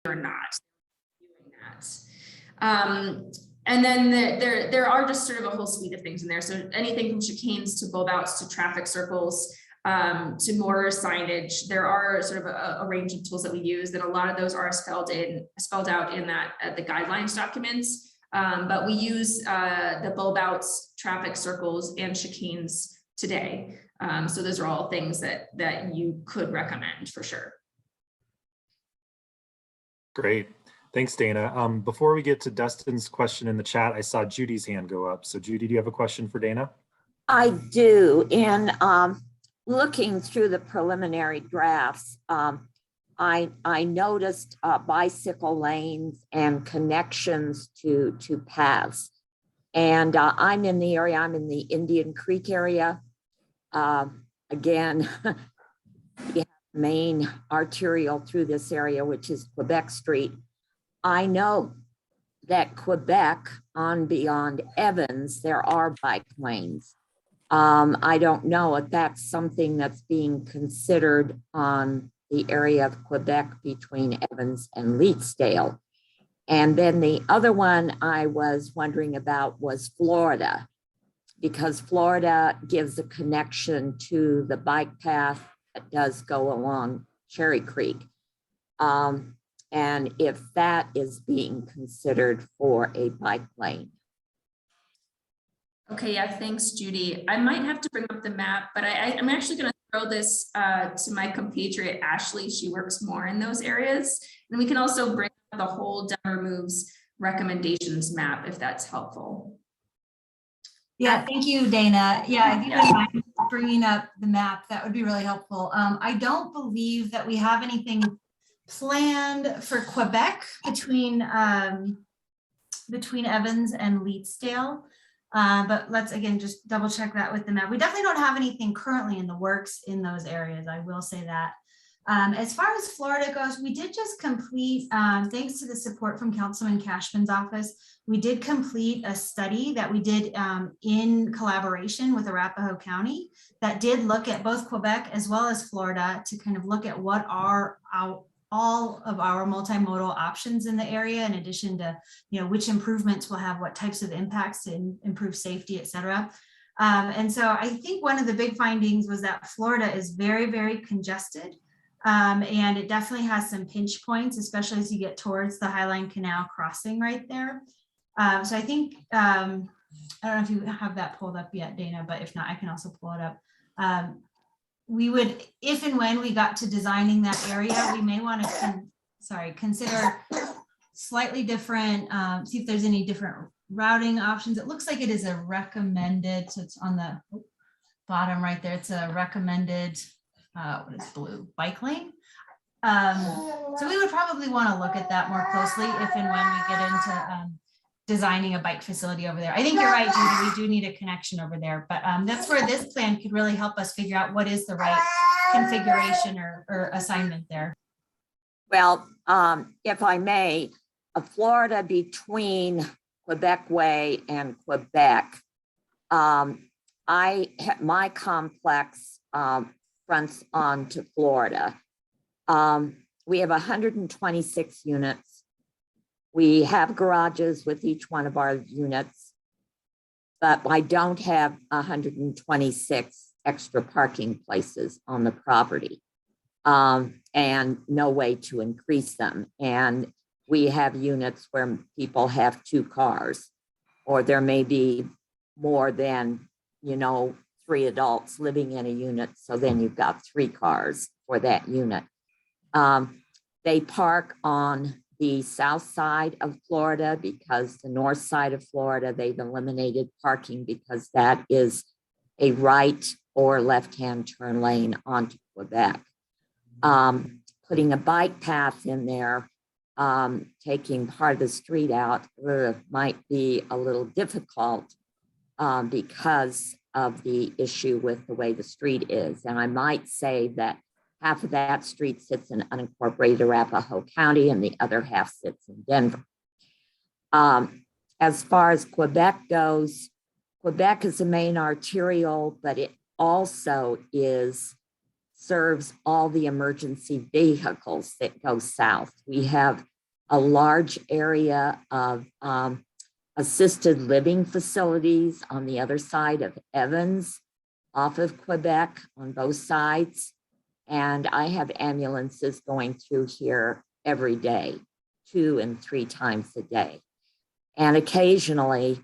or not doing that. And then there are just sort of a whole suite of things in there. So anything from chicanes to bulb outs to traffic circles, to more signage. There are sort of a range of tools that we use, and a lot of those are spelled out in the guidelines documents. But we use the bulb outs, traffic circles, and chicanes today. So those are all things that you could recommend for sure. Great. Thanks, Dana. Before we get to Dustin's question in the chat, I saw Judy's hand go up. So Judy, do you have a question for Dana? I do. In looking through the preliminary drafts, I noticed bicycle lanes and connections to paths. And I'm in the area, I'm in the Indian Creek area. Again, we have main arterial through this area, which is Quebec Street. I know that Quebec on beyond Evans, there are bike lanes. I don't know if that's something that's being considered on the area of Quebec between Evans and Leetsdale. And then the other one I was wondering about was Florida, because Florida gives a connection to the bike path that does go along Cherry Creek. And if that is being considered for a bike lane. Okay, yeah, thanks, Judy. I might have to bring up the map, but I'm actually going to throw this to my compatriot, Ashley. She works more in those areas. And we can also bring up the whole Denver Moves recommendations map if that's helpful. Yeah, thank you, Dana. Yeah, if you wouldn't mind bringing up the map, that would be really helpful. I don't believe that we have anything planned for Quebec between Evans and Leetsdale. But let's again just double check that with the map. We definitely don't have anything currently in the works in those areas. I will say that. As far as Florida goes, we did just complete, thanks to the support from Councilman Cashman's office, we did complete a study that we did in collaboration with Arapahoe County that did look at both Quebec as well as Florida to kind of look at what are all of our multimodal options in the area, in addition to, which improvements will have what types of impacts to improve safety, et cetera. And so I think one of the big findings was that Florida is very, very congested. And it definitely has some pinch points, especially as you get towards the Highline Canal crossing right there. So I think, I don't know if you have that pulled up yet, Dana, but if not, I can also pull it up. We would, if and when we got to designing that area, we may want to consider slightly different, see if there's any different routing options. It looks like it is a recommended, so it's on the bottom right there. It's a recommended, what is blue, bike lane. So we would probably want to look at that more closely if and when we get into designing a bike facility over there. I think you're right, Judy, we do need a connection over there, but that's where this plan could really help us figure out what is the right configuration or assignment there. Well, If I may, Florida between Quebec Way and Quebec, my complex fronts onto Florida. We have 126 units. We have garages with each one of our units, but I don't have 126 extra parking places on the property, and no way to increase them. And we have units where people have 2 cars, or there may be more than, 3 adults living in a unit. So then you've got 3 cars for that unit. They park on the south side of Florida because the north side of Florida, they've eliminated parking because that is a right or left-hand turn lane onto Quebec. Putting a bike path in there, taking part of the street out might be a little difficult because of the issue with the way the street is. And I might say that half of that street sits in unincorporated Arapahoe County and the other half sits in Denver. As far as Quebec goes, Quebec is a main arterial, but it also serves all the emergency vehicles that go south. We have a large area of assisted living facilities on the other side of Evans, off of Quebec on both sides. And I have ambulances going through here every day, 2 and 3 times a day. And occasionally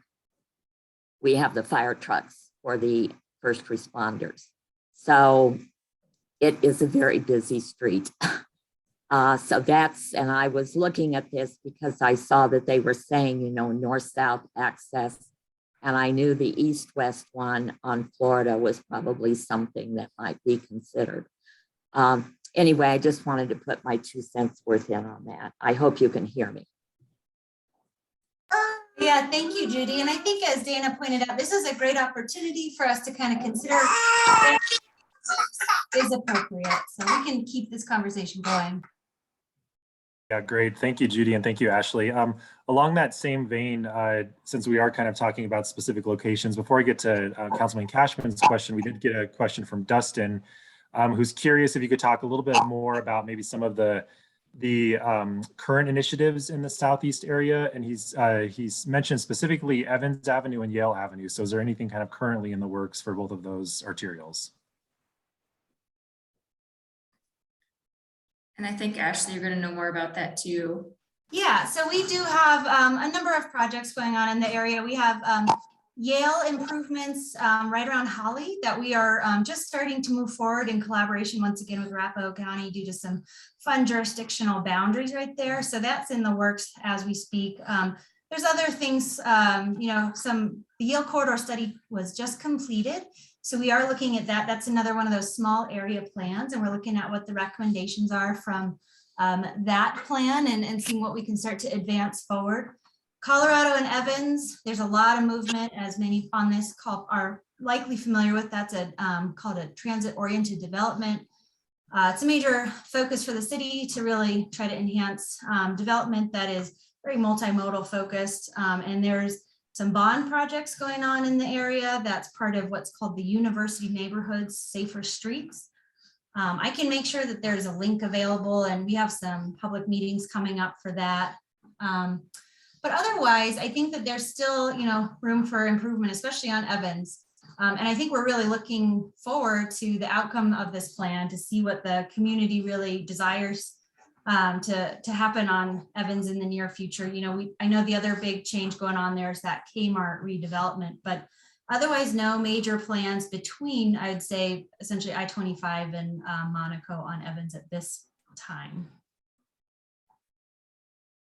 we have the fire trucks for the first responders. So it is a very busy street. So that's, and I was looking at this because I saw that they were saying, you know, north-south access. And I knew the east-west one on Florida was probably something that might be considered. Anyway, I just wanted to put my 2 cents worth in on that. I hope you can hear me. Yeah, thank you, Judy. And I think as Dana pointed out, this is a great opportunity for us to kind of consider is appropriate. So we can keep this conversation going. Yeah, great. Thank you, Judy, and thank you, Ashley. Along that same vein, since we are kind of talking about specific locations, before I get to Councilman Cashman's question, we did get a question from Dustin, who's curious if you could talk a little bit more about maybe some of the current initiatives in the Southeast area. And he's mentioned specifically Evans Avenue and Yale Avenue. So is there anything kind of currently in the works for both of those arterials? And I think, Ashley, you're going to know more about that too. Yeah, so we do have a number of projects going on in the area. We have Yale improvements right around Holly that we are just starting to move forward in collaboration once again with Arapahoe County due to some fun jurisdictional boundaries right there. So that's in the works as we speak. There's other things, you know, the Yale corridor study was just completed. So we are looking at that. That's another one of those small area plans. And we're looking at what the recommendations are from that plan and seeing what we can start to advance forward. Colorado and Evans, there's a lot of movement, as many on this call are likely familiar with. That's called a transit-oriented development. It's a major focus for the city to really try to enhance development that is very multimodal focused. And there's some bond projects going on in the area. That's part of what's called the University Neighborhoods Safer Streets. I can make sure that there's a link available, and we have some public meetings coming up for that. But otherwise, I think that there's still, you know, room for improvement, especially on Evans. And I think we're really looking forward to the outcome of this plan to see what the community really desires to happen on Evans in the near future. You know, I know the other big change going on there is that Kmart redevelopment, but otherwise no major plans between, I would say, essentially I-25 and Monaco on Evans at this time.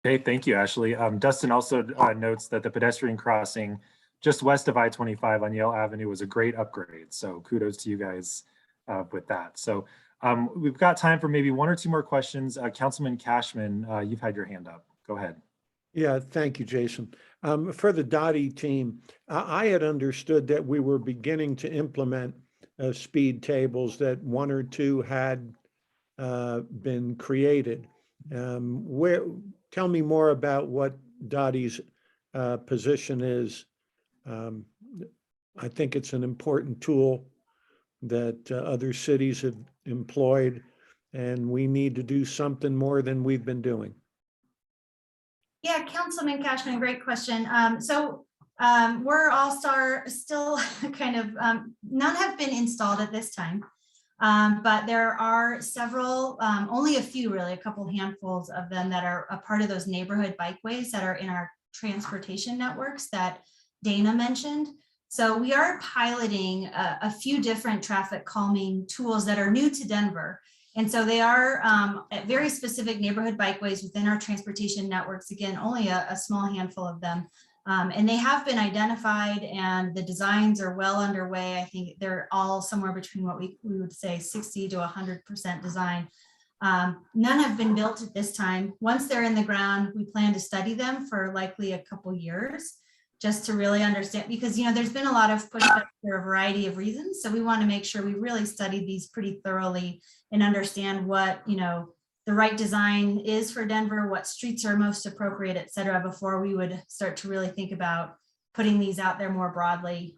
Okay, thank you, Ashley. Dustin also notes that the pedestrian crossing just west of I-25 on Yale Avenue was a great upgrade. So kudos to you guys with that. So we've got time for maybe 1 or 2 more questions. Councilman Cashman, you've had your hand up. Go ahead. Yeah, thank you, Jason. For the Dottie team, I had understood that we were beginning to implement speed tables, that 1 or 2 had been created. Tell me more about what Dottie's position is. I think it's an important tool that other cities have employed, and we need to do something more than we've been doing. Yeah, Councilman Cashman, great question. We're all-star still kind of, none have been installed at this time, but there are several, only a few really, a couple handfuls of them that are a part of those neighborhood bikeways that are in our transportation networks that Dana mentioned. So we are piloting a few different traffic calming tools that are new to Denver. And so they are at very specific neighborhood bikeways within our transportation networks. Again, only a small handful of them. And they have been identified and the designs are well underway. I think they're all somewhere between what we would say 60 to 100% design. None have been built at this time. Once they're in the ground, we plan to study them for likely a couple years just to really understand, because, you know, there's been a lot of pushback for a variety of reasons. So we want to make sure we really study these pretty thoroughly and understand what, you know, the right design is for Denver, what streets are most appropriate, et cetera, before we would start to really think about putting these out there more broadly.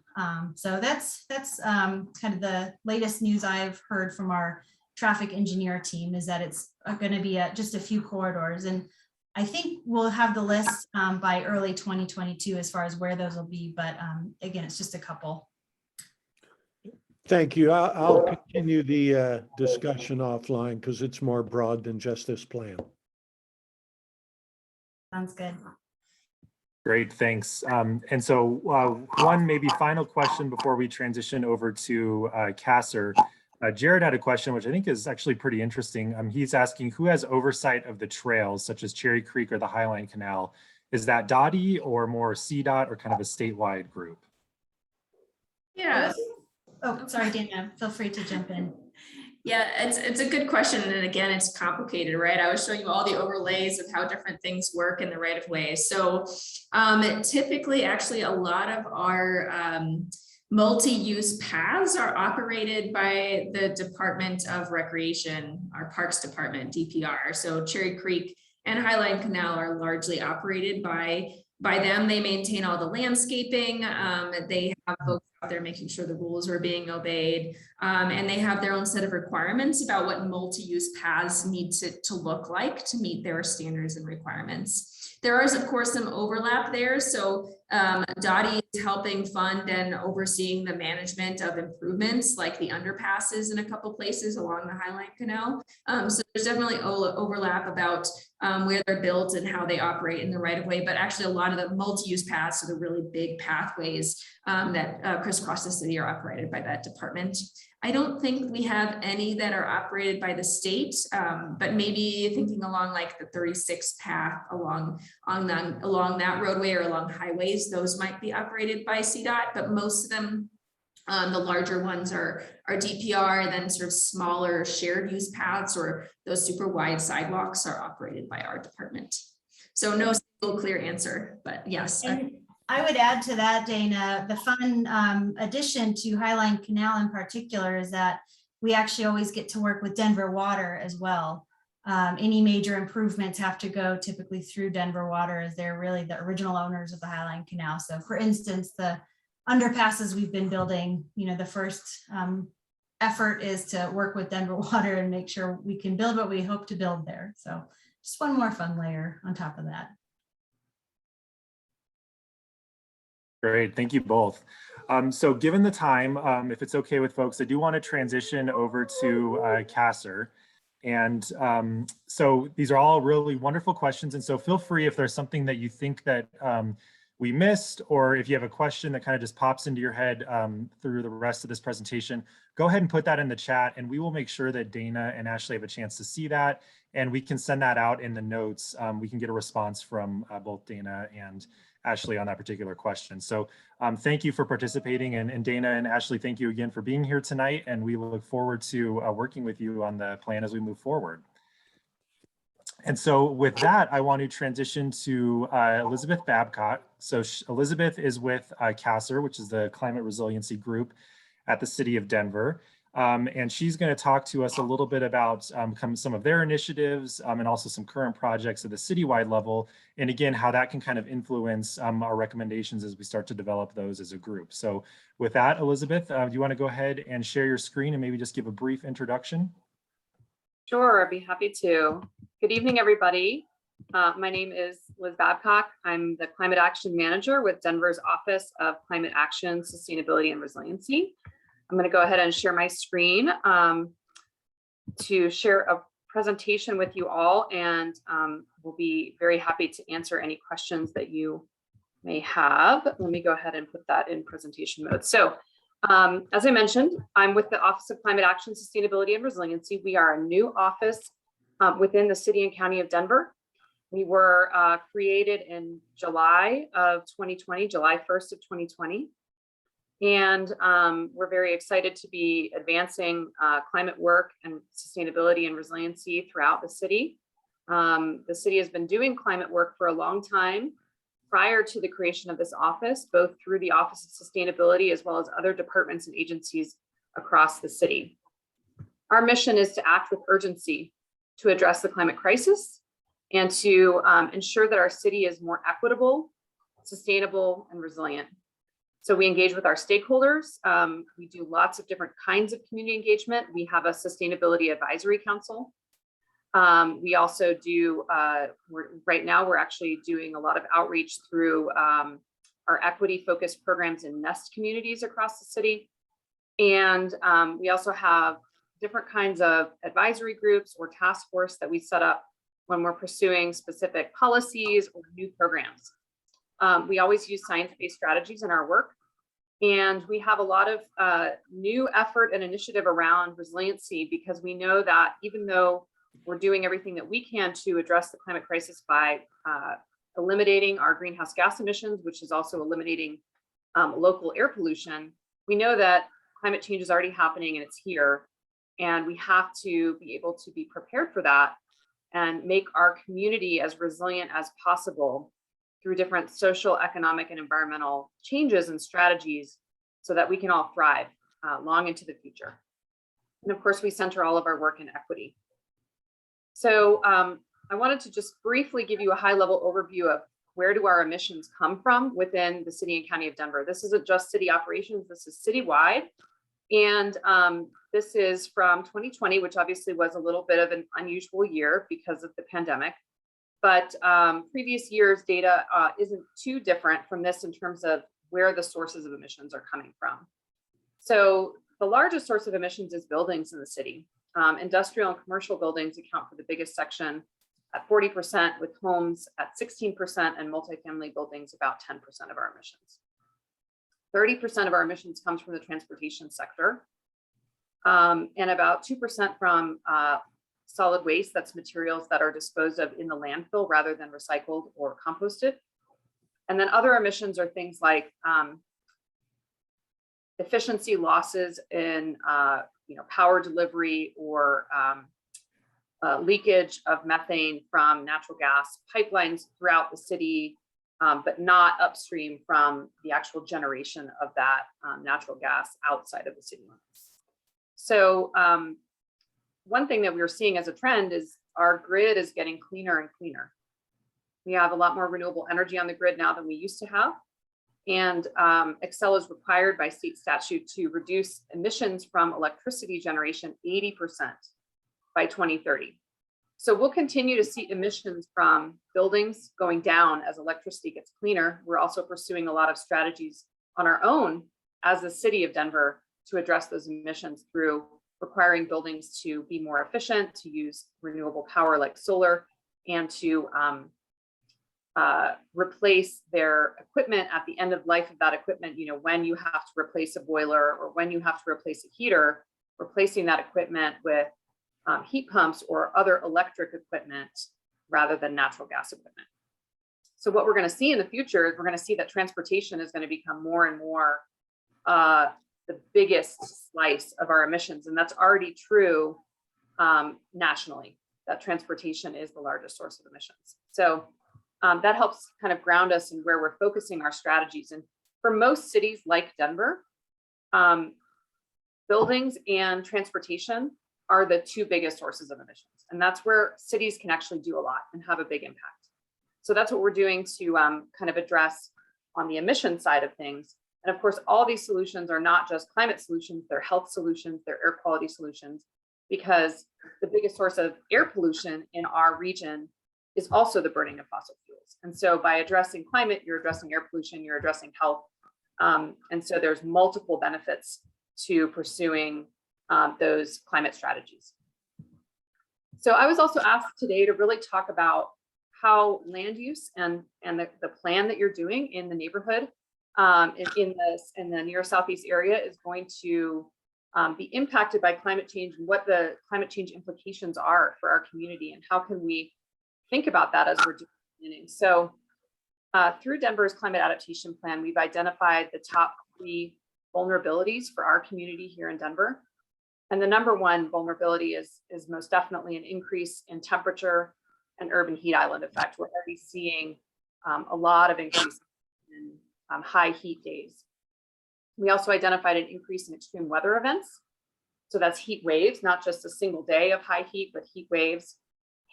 So that's kind of the latest news I've heard from our traffic engineer team, is that it's going to be just a few corridors. And I think we'll have the list by early 2022 as far as where those will be, but again, it's just a couple. Thank you. I'll continue the discussion offline because it's more broad than just this plan. Sounds good. Great, thanks. And so one maybe final question before we transition over to Kasser. Jared had a question, which I think is actually pretty interesting. He's asking who has oversight of the trails such as Cherry Creek or the Highline Canal? Is that DOTI or more CDOT or kind of a statewide group? Yeah. Oh, sorry, Dana, feel free to jump in. Yeah, it's a good question. And again, it's complicated, right? I was showing you all the overlays of how different things work in the right of way. So typically, actually, a lot of our multi-use paths are operated by the Department of Recreation, our Parks Department, DPR. So Cherry Creek and Highline Canal are largely operated by them. They maintain all the landscaping. They have folks out there making sure the rules are being obeyed. And they have their own set of requirements about what multi-use paths need to look like to meet their standards and requirements. There is, of course, some overlap there. So DOTI is helping fund and overseeing the management of improvements like the underpasses in a couple places along the Highline Canal. So there's definitely overlap about where they're built and how they operate in the right of way. But actually, a lot of the multi-use paths are the really big pathways that crisscross the city are operated by that department. I don't think we have any that are operated by the state, but maybe thinking along like the 36 path along that roadway or along highways, those might be operated by CDOT, but most of them, the larger ones are DPR, and then sort of smaller shared use paths or those super wide sidewalks are operated by our department. So no single clear answer, but yes. And I would add to that, Dana, the fun addition to Highline Canal in particular is that we actually always get to work with Denver Water as well. Any major improvements have to go typically through Denver Water, as they're really the original owners of the Highline Canal. So for instance, the underpasses we've been building, the first effort is to work with Denver Water and make sure we can build what we hope to build there. So just one more fun layer on top of that. Great, thank you both. So given the time, if it's okay with folks, I do want to transition over to Kasser. And so these are all really wonderful questions. And so feel free if there's something that you think that we missed, or if you have a question that kind of just pops into your head through the rest of this presentation, go ahead and put that in the chat and we will make sure that Dana and Ashley have a chance to see that. And we can send that out in the notes. We can get a response from both Dana and Ashley on that particular question. So thank you for participating, and Dana and Ashley, thank you again for being here tonight. And we look forward to working with you on the plan as we move forward. And so with that, I want to transition to Elizabeth Babcock. So Elizabeth is with Kasser, which is the Climate Resiliency Group at the City of Denver. And she's going to talk to us a little bit about some of their initiatives and also some current projects at the citywide level. And again, how that can kind of influence our recommendations as we start to develop those as a group. So with that, Elizabeth, do you want to go ahead and share your screen and maybe just give a brief introduction? Sure, I'd be happy to. Good evening, everybody. My name is Liz Babcock. I'm the Climate Action Manager with Denver's Office of Climate Action, Sustainability, and Resiliency. I'm going to go ahead and share my screen to share a presentation with you all, and we'll be very happy to answer any questions that you may have. Let me go ahead and put that in presentation mode. So as I mentioned, I'm with the Office of Climate Action, Sustainability, and Resiliency. We are a new office within the City and County of Denver. We were created in July of 2020, July 1st of 2020. And we're very excited to be advancing climate work and sustainability and resiliency throughout the city. The city has been doing climate work for a long time prior to the creation of this office, both through the Office of Sustainability as well as other departments and agencies across the city. Our mission is to act with urgency to address the climate crisis and to ensure that our city is more equitable, sustainable, and resilient. So we engage with our stakeholders. We do lots of different kinds of community engagement. We have a sustainability advisory council. We also do, right now we're actually doing a lot of outreach through our equity focused programs in nest communities across the city. And we also have different kinds of advisory groups or task force that we set up when we're pursuing specific policies or new programs. We always use science-based strategies in our work. And we have a lot of new effort and initiative around resiliency, because we know that even though we're doing everything that we can to address the climate crisis by eliminating our greenhouse gas emissions, which is also eliminating local air pollution, we know that climate change is already happening and it's here. And we have to be able to be prepared for that and make our community as resilient as possible through different social, economic, and environmental changes and strategies so that we can all thrive long into the future. And of course, we center all of our work in equity. So I wanted to just briefly give you a high-level overview of where do our emissions come from within the city and county of Denver. This isn't just city operations, this is citywide. And this is from 2020, which obviously was a little bit of an unusual year because of the pandemic. But previous years' data isn't too different from this in terms of where the sources of emissions are coming from. So the largest source of emissions is buildings in the city. Industrial and commercial buildings account for the biggest section at 40%, with homes at 16% and multifamily buildings about 10% of our emissions. 30% of our emissions comes from the transportation sector, and about 2% from solid waste. That's materials that are disposed of in the landfill rather than recycled or composted. And then other emissions are things like efficiency losses in power delivery or leakage of methane from natural gas pipelines throughout the city, but not upstream from the actual generation of that natural gas outside of the city limits. So one thing that we're seeing as a trend is our grid is getting cleaner and cleaner. We have a lot more renewable energy on the grid now than we used to have. And Excel is required by state statute to reduce emissions from electricity generation 80% by 2030. So we'll continue to see emissions from buildings going down as electricity gets cleaner. We're also pursuing a lot of strategies on our own as the city of Denver to address those emissions through requiring buildings to be more efficient, to use renewable power like solar, and to replace their equipment at the end of life of that equipment. When you have to replace a boiler or when you have to replace a heater, replacing that equipment with heat pumps or other electric equipment rather than natural gas equipment. So what we're going to see in the future is we're going to see that transportation is going to become more and more the biggest slice of our emissions. And that's already true nationally, that transportation is the largest source of emissions. So that helps kind of ground us in where we're focusing our strategies. And for most cities like Denver, buildings and transportation are the two biggest sources of emissions. And that's where cities can actually do a lot and have a big impact. So that's what we're doing to kind of address on the emission side of things. And of course, all these solutions are not just climate solutions, they're health solutions, they're air quality solutions, because the biggest source of air pollution in our region is also the burning of fossil fuels. And so by addressing climate, you're addressing air pollution, you're addressing health. And so there's multiple benefits to pursuing those climate strategies. So I was also asked today to really talk about how land use and the plan that you're doing in the neighborhood in the near southeast area is going to be impacted by climate change, and what the climate change implications are for our community, and how can we think about that as we're doing. So through Denver's climate adaptation plan, we've identified the top 3 vulnerabilities for our community here in Denver. And the number one vulnerability is most definitely an increase in temperature and urban heat island effect. We're already seeing a lot of increase in high heat days. We also identified an increase in extreme weather events. So that's heat waves, not just a single day of high heat, but heat waves,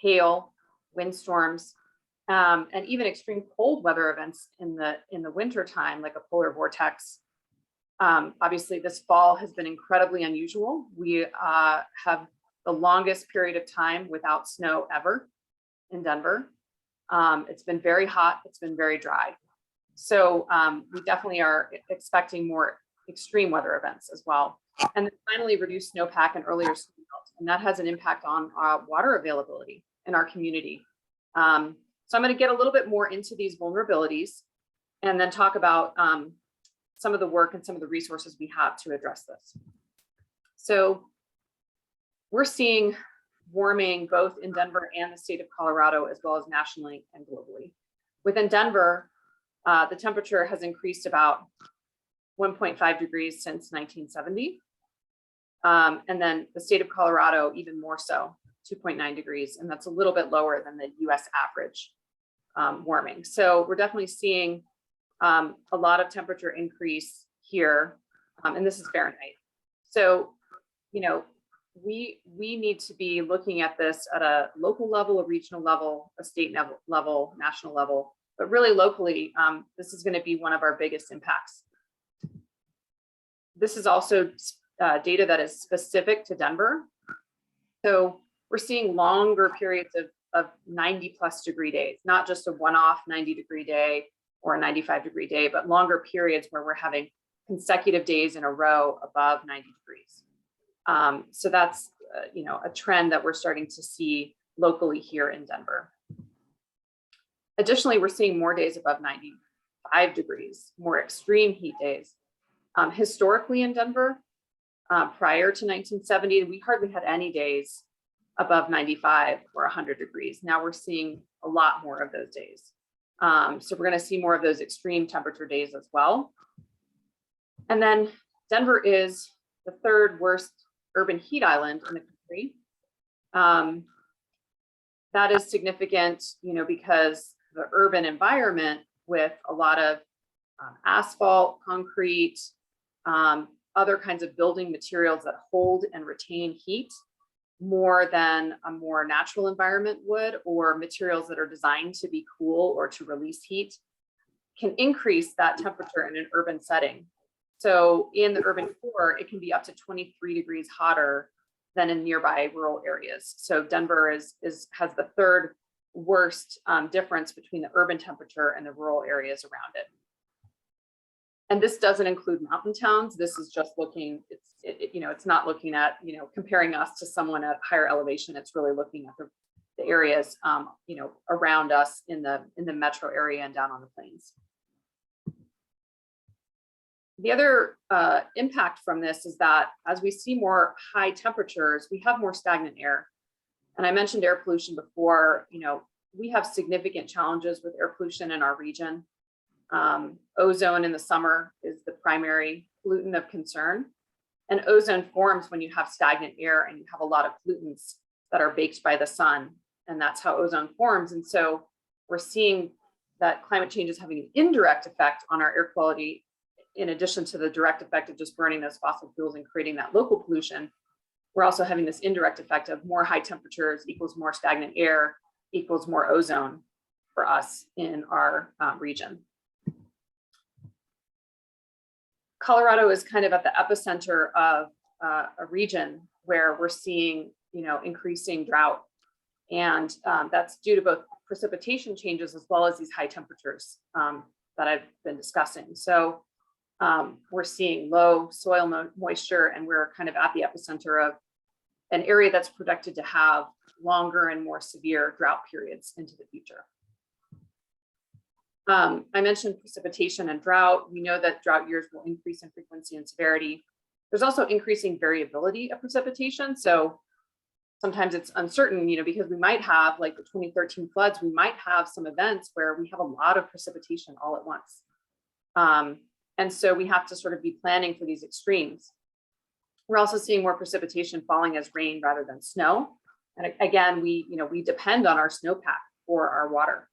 hail, windstorms, and even extreme cold weather events in the winter time, like a polar vortex. Obviously, this fall has been incredibly unusual. We have the longest period of time without snow ever in Denver. It's been very hot, it's been very dry. So we definitely are expecting more extreme weather events as well. And then finally, reduced snowpack and earlier snowmelt, and that has an impact on water availability in our community. So I'm going to get a little bit more into these vulnerabilities and then talk about some of the work and some of the resources we have to address this. So we're seeing warming both in Denver and the state of Colorado, as well as nationally and globally. Within Denver, the temperature has increased about 1.5 degrees since 1970. And then the state of Colorado, even more so, 2.9 degrees. And that's a little bit lower than the US average warming. So we're definitely seeing a lot of temperature increase here. And this is Fahrenheit. So, you know, we need to be looking at this at a local level, a regional level, a state level, national level, but really locally, this is going to be one of our biggest impacts. This is also data that is specific to Denver. So we're seeing longer periods of 90+ degree days, not just a one-off 90-degree day or a 95-degree day, but longer periods where we're having consecutive days in a row above 90 degrees. So that's you know, a trend that we're starting to see locally here in Denver. Additionally, we're seeing more days above 95 degrees, more extreme heat days. Historically in Denver, prior to 1970, we hardly had any days above 95 or 100 degrees. Now we're seeing a lot more of those days. So we're going to see more of those extreme temperature days as well. And then Denver is the third worst urban heat island in the country. That is significant, you know, because the urban environment with a lot of asphalt, concrete, other kinds of building materials that hold and retain heat more than a more natural environment would, or materials that are designed to be cool or to release heat, can increase that temperature in an urban setting. So in the urban core, it can be up to 23 degrees hotter than in nearby rural areas. So Denver has the third worst difference between the urban temperature and the rural areas around it. And this doesn't include mountain towns. This is just looking, you know, it's not looking at, you know, comparing us to someone at higher elevation. It's really looking at the areas, you know, around us in the metro area and down on the plains. The other impact from this is that as we see more high temperatures, we have more stagnant air. And I mentioned air pollution before. You know, we have significant challenges with air pollution in our region. Ozone in the summer is the primary pollutant of concern. And ozone forms when you have stagnant air and you have a lot of pollutants that are baked by the sun. And that's how ozone forms. And so we're seeing that climate change is having an indirect effect on our air quality, in addition to the direct effect of just burning those fossil fuels and creating that local pollution. We're also having this indirect effect of more high temperatures equals more stagnant air equals more ozone for us in our region. Colorado is kind of at the epicenter of a region where we're seeing, you know, increasing drought. And that's due to both precipitation changes as well as these high temperatures that I've been discussing. So we're seeing low soil moisture, and we're kind of at the epicenter of an area that's projected to have longer and more severe drought periods into the future. I mentioned precipitation and drought. We know that drought years will increase in frequency and severity. There's also increasing variability of precipitation. So sometimes it's uncertain, you know, because we might have, like the 2013 floods, we might have some events where we have a lot of precipitation all at once. And so we have to sort of be planning for these extremes. We're also seeing more precipitation falling as rain rather than snow. And again, we depend on our snowpack for our water.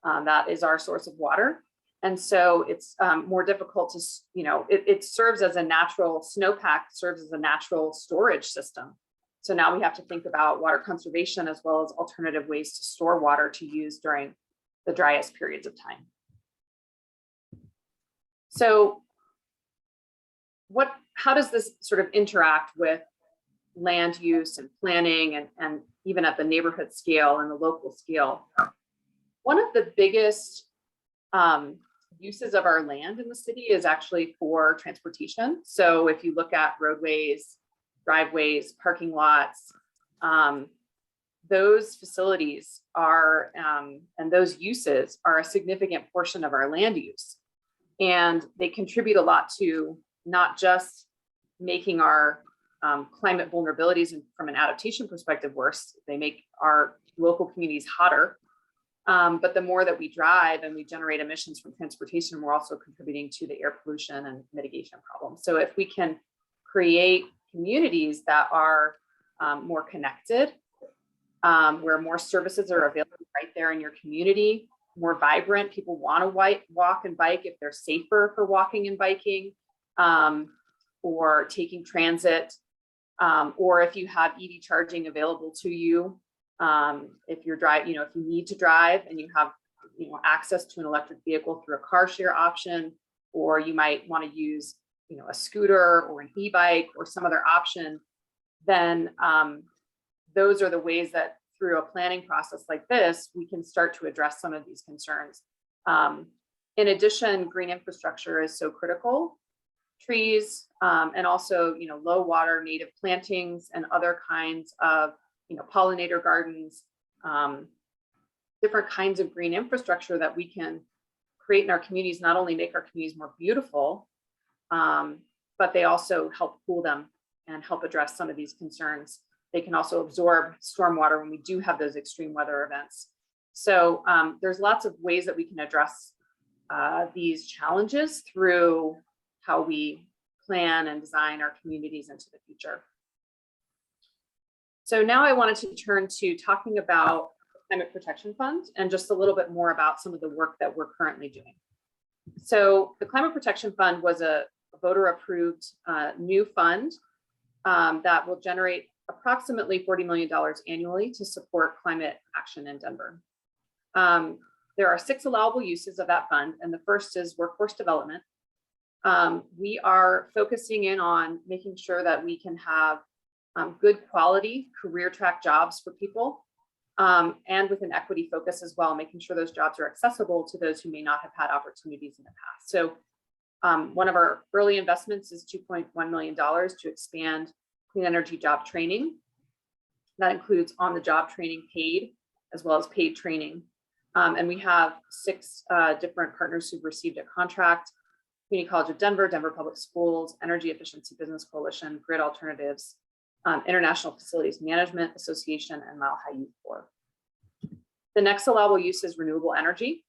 That is our source of water. And so it's more difficult to, you know, it serves as a natural, snowpack serves as a natural storage system. So now we have to think about water conservation as well as alternative ways to store water to use during the driest periods of time. So how does this sort of interact with land use and planning and even at the neighborhood scale and the local scale. One of the biggest uses of our land in the city is actually for transportation. So if you look at roadways, driveways, parking lots, those facilities are, and those uses are a significant portion of our land use. And they contribute a lot to not just making our climate vulnerabilities and from an adaptation perspective worse, they make our local communities hotter. But the more that we drive and we generate emissions from transportation, we're also contributing to the air pollution and mitigation problems. So if we can create communities that are more connected, where more services are available right there in your community, more vibrant, people want to walk and bike if they're safer for walking and biking, or taking transit, or if you have EV charging available to you, if you're driving, if you need to drive and you have, access to an electric vehicle through a car share option, or you might want to use, a scooter or an e-bike or some other option, then those are the ways that through a planning process like this, we can start to address some of these concerns. In addition, green infrastructure is so critical. Trees, and also, low water native plantings and other kinds of, pollinator gardens, different kinds of green infrastructure that we can create in our communities, not only make our communities more beautiful, but they also help cool them and help address some of these concerns. They can also absorb stormwater when we do have those extreme weather events. So there's lots of ways that we can address these challenges through how we plan and design our communities into the future. So now I wanted to turn to talking about the Climate Protection Fund and just a little bit more about some of the work that we're currently doing. So the Climate Protection Fund was a voter-approved new fund that will generate approximately $40 million annually to support climate action in Denver. There are 6 allowable uses of that fund, and the first is workforce development. We are focusing in on making sure that we can have good quality career track jobs for people, and with an equity focus as well, making sure those jobs are accessible to those who may not have had opportunities in the past. So one of our early investments is $2.1 million to expand clean energy job training. That includes on-the-job training paid, as well as paid training. And we have 6 different partners who've received a contract: Community College of Denver, Denver Public Schools, Energy Efficiency Business Coalition, Grid Alternatives, International Facilities Management Association, and Mile High Youth Corps. The next allowable use is renewable energy.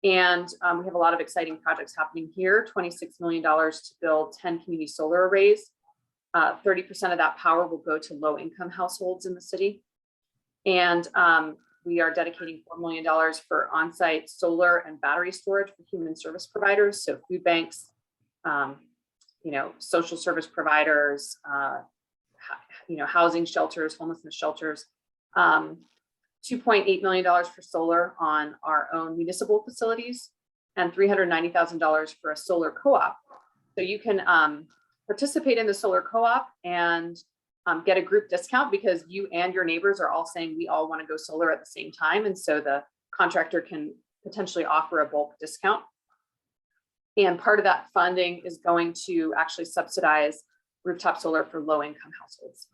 And we have a lot of exciting projects happening here. $26 million to build 10 community solar arrays. 30% of that power will go to low-income households in the city. And we are dedicating $4 million for on-site solar and battery storage for human service providers. So food banks, social service providers, housing shelters, homelessness shelters. $2.8 million for solar on our own municipal facilities, and $390,000 for a solar co-op. So you can participate in the solar co-op and get a group discount because you and your neighbors are all saying we all want to go solar at the same time. And so the contractor can potentially offer a bulk discount. And part of that funding is going to actually subsidize rooftop solar for low-income households.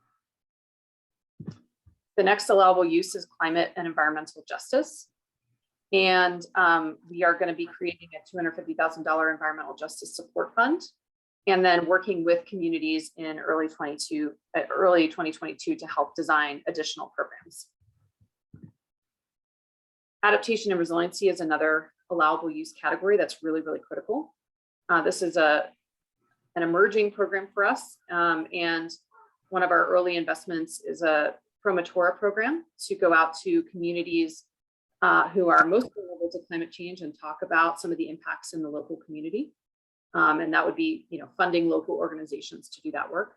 The next allowable use is climate and environmental justice. And we are going to be creating a $250,000 environmental justice support fund, and then working with communities in early 2022 to help design additional programs. Adaptation and resiliency is another allowable use category that's really, really critical. This is an emerging program for us. And one of our early investments is a Promotora program to go out to communities who are most vulnerable to climate change and talk about some of the impacts in the local community. And that would be, funding local organizations to do that work.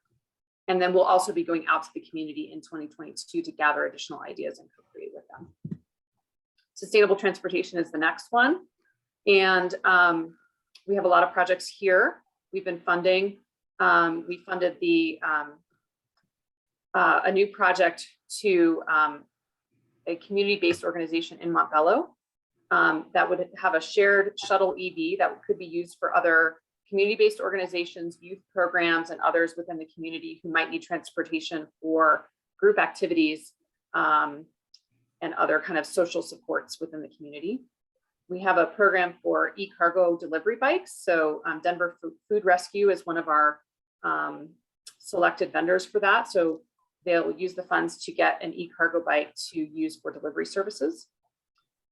And then we'll also be going out to the community in 2022 to gather additional ideas and co-create with them. Sustainable transportation is the next one. And we have a lot of projects here. We've been funding. We funded the a new project to a community-based organization in Montbello that would have a shared shuttle EV that could be used for other community-based organizations, youth programs, and others within the community who might need transportation for group activities and other kind of social supports within the community. We have a program for e-cargo delivery bikes. So Denver Food Rescue is one of our selected vendors for that. So they'll use the funds to get an e-cargo bike to use for delivery services.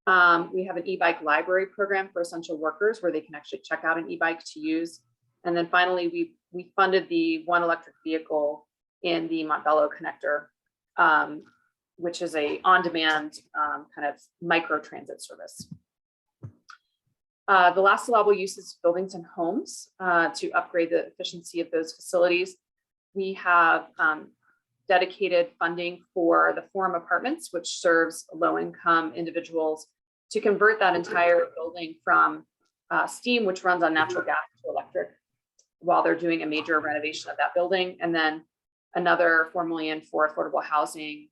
We have an e-bike library program for essential workers where they can actually check out an e-bike to use. And then finally, we funded the one electric vehicle in the Montbello connector, which is a on-demand kind of micro transit service. The last allowable use is buildings and homes to upgrade the efficiency of those facilities. We have dedicated funding for the Forum Apartments, which serves low-income individuals, to convert that entire building from steam, which runs on natural gas, to electric while they're doing a major renovation of that building. And then another $4 million for affordable housing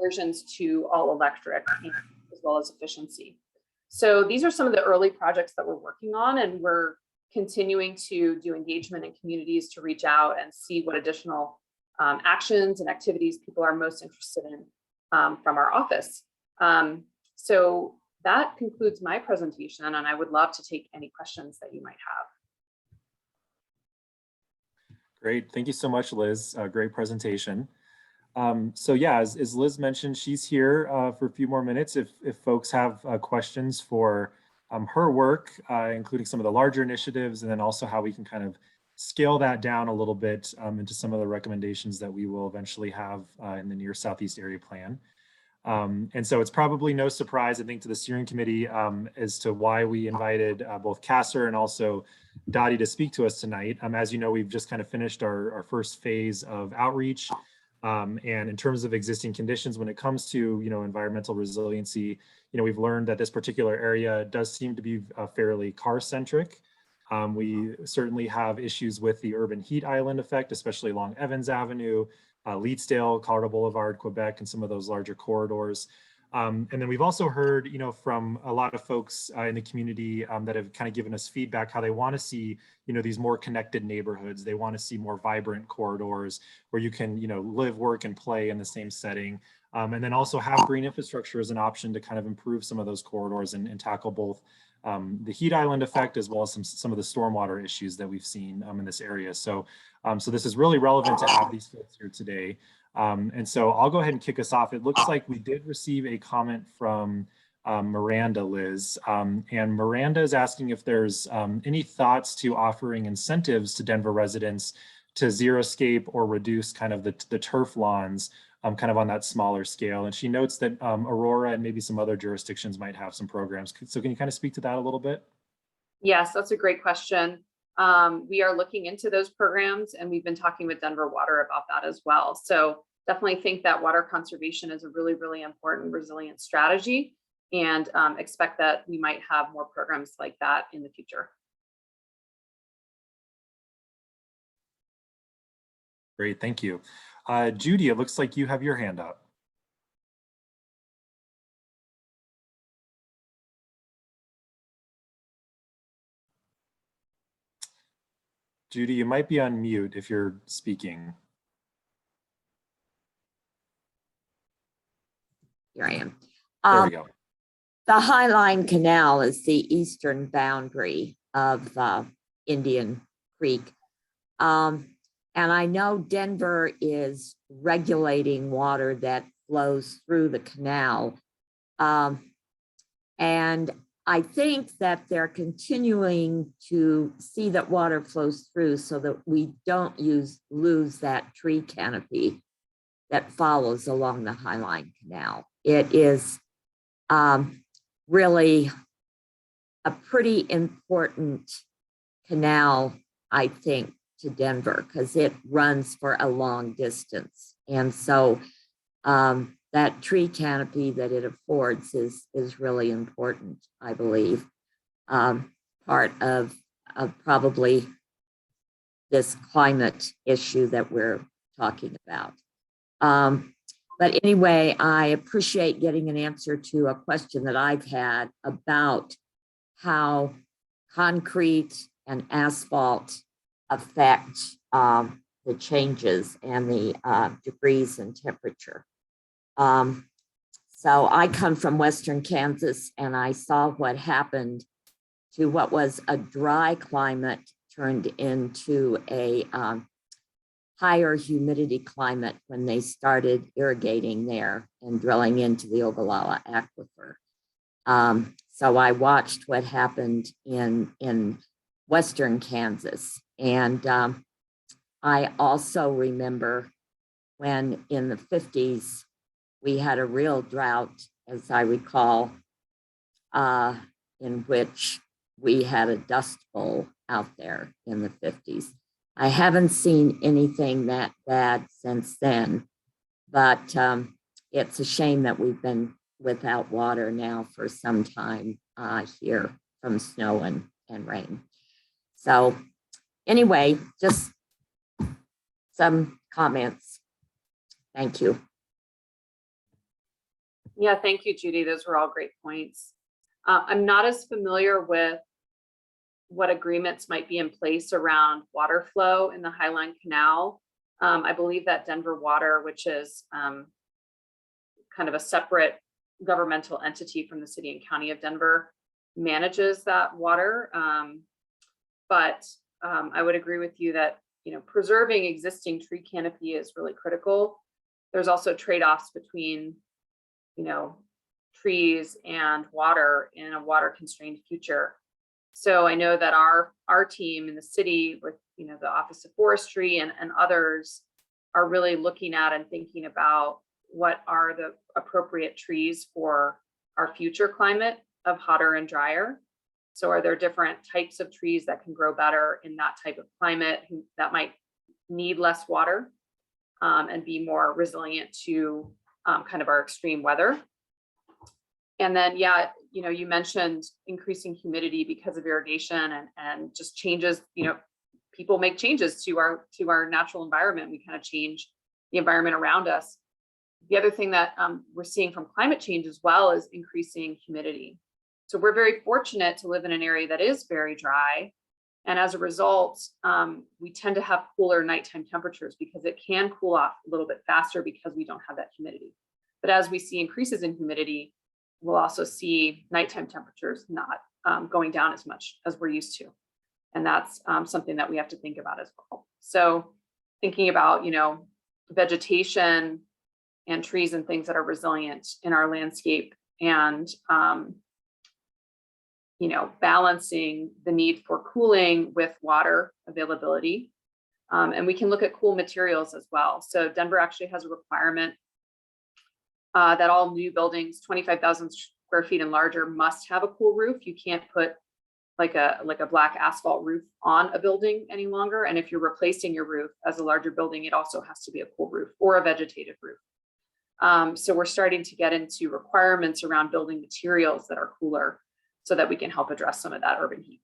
versions to all electric, as well as efficiency. So these are some of the early projects that we're working on, and we're continuing to do engagement in communities to reach out and see what additional actions and activities people are most interested in from our office. So that concludes my presentation, and I would love to take any questions that you might have. Great, thank you so much, Liz. Great presentation. So yeah, as Liz mentioned, she's here for a few more minutes if folks have questions for her work, including some of the larger initiatives, and then also how we can kind of scale that down a little bit into some of the recommendations that we will eventually have in the near Southeast Area Plan. And so it's probably no surprise, I think, to the steering committee as to why we invited both Kasser and also Dottie to speak to us tonight. As you know, we've just kind of finished our first phase of outreach. And in terms of existing conditions, when it comes to, environmental resiliency, we've learned that this particular area does seem to be fairly car-centric. We certainly have issues with the urban heat island effect, especially along Evans Avenue, Leetsdale, Colorado Boulevard, Quebec, and some of those larger corridors. And then we've also heard, from a lot of folks in the community that have kind of given us feedback how they want to see, these more connected neighborhoods. They want to see more vibrant corridors where you can, live, work, and play in the same setting. And then also have green infrastructure as an option to kind of improve some of those corridors and tackle both the heat island effect as well as some of the stormwater issues that we've seen in this area. So, so this is really relevant to have these folks here today. And so I'll go ahead and kick us off. It looks like we did receive a comment from Miranda, Liz. And Miranda is asking if there's any thoughts to offering incentives to Denver residents to xeriscape or reduce kind of the turf lawns kind of on that smaller scale. And she notes that Aurora and maybe some other jurisdictions might have some programs. So can you kind of speak to that a little bit? Yes, that's a great question. We are looking into those programs, and we've been talking with Denver Water about that as well. So definitely think that water conservation is a really, really important resilient strategy, and expect that we might have more programs like that in the future. Great, thank you. Judy, it looks like you have your hand up. Judy, you might be on mute if you're speaking. Here I am. There we go. The Highline Canal is the eastern boundary of Indian Creek. And I know Denver is regulating water that flows through the canal. And I think that they're continuing to see that water flows through so that we don't lose that tree canopy that follows along the Highline Canal. It is really a pretty important canal, I think, to Denver, because it runs for a long distance. And so that tree canopy that it affords is really important, I believe. Part of probably this climate issue that we're talking about. But anyway, I appreciate getting an answer to a question that I've had about how concrete and asphalt affect the changes and the degrees in temperature. So I come from Western Kansas, and I saw what happened to what was a dry climate turned into a higher humidity climate when they started irrigating there and drilling into the Ogallala aquifer. So I watched what happened in Western Kansas. And I also remember when in the 50s, we had a real drought, as I recall, in which we had a dust bowl out there in the 50s. I haven't seen anything that bad since then, but it's a shame that we've been without water now for some time here from snow and rain. So anyway, just some comments. Thank you. Yeah, thank you, Judy. Those were all great points. I'm not as familiar with what agreements might be in place around water flow in the Highline Canal. I believe that Denver Water, which is kind of a separate governmental entity from the city and county of Denver, manages that water. But I would agree with you that, you know, preserving existing tree canopy is really critical. There's also trade-offs between, you know, trees and water in a water constrained future. So I know that our team in the city with, you know, the Office of Forestry and others are really looking at and thinking about what are the appropriate trees for our future climate of hotter and drier. So are there different types of trees that can grow better in that type of climate that might need less water and be more resilient to kind of our extreme weather? And then, yeah, you know, you mentioned increasing humidity because of irrigation and just changes, you know, people make changes to our natural environment. We kind of change the environment around us. The other thing that we're seeing from climate change as well is increasing humidity. So we're very fortunate to live in an area that is very dry. And as a result, we tend to have cooler nighttime temperatures because it can cool off a little bit faster because we don't have that humidity. But as we see increases in humidity, we'll also see nighttime temperatures not going down as much as we're used to. And that's something that we have to think about as well. So thinking about, you know, vegetation and trees and things that are resilient in our landscape and, you know, balancing the need for cooling with water availability. And we can look at cool materials as well. So Denver actually has a requirement that all new buildings 25,000 square feet and larger must have a cool roof. You can't put like a black asphalt roof on a building any longer. And if you're replacing your roof as a larger building, it also has to be a cool roof or a vegetative roof. So we're starting to get into requirements around building materials that are cooler so that we can help address some of that urban heat.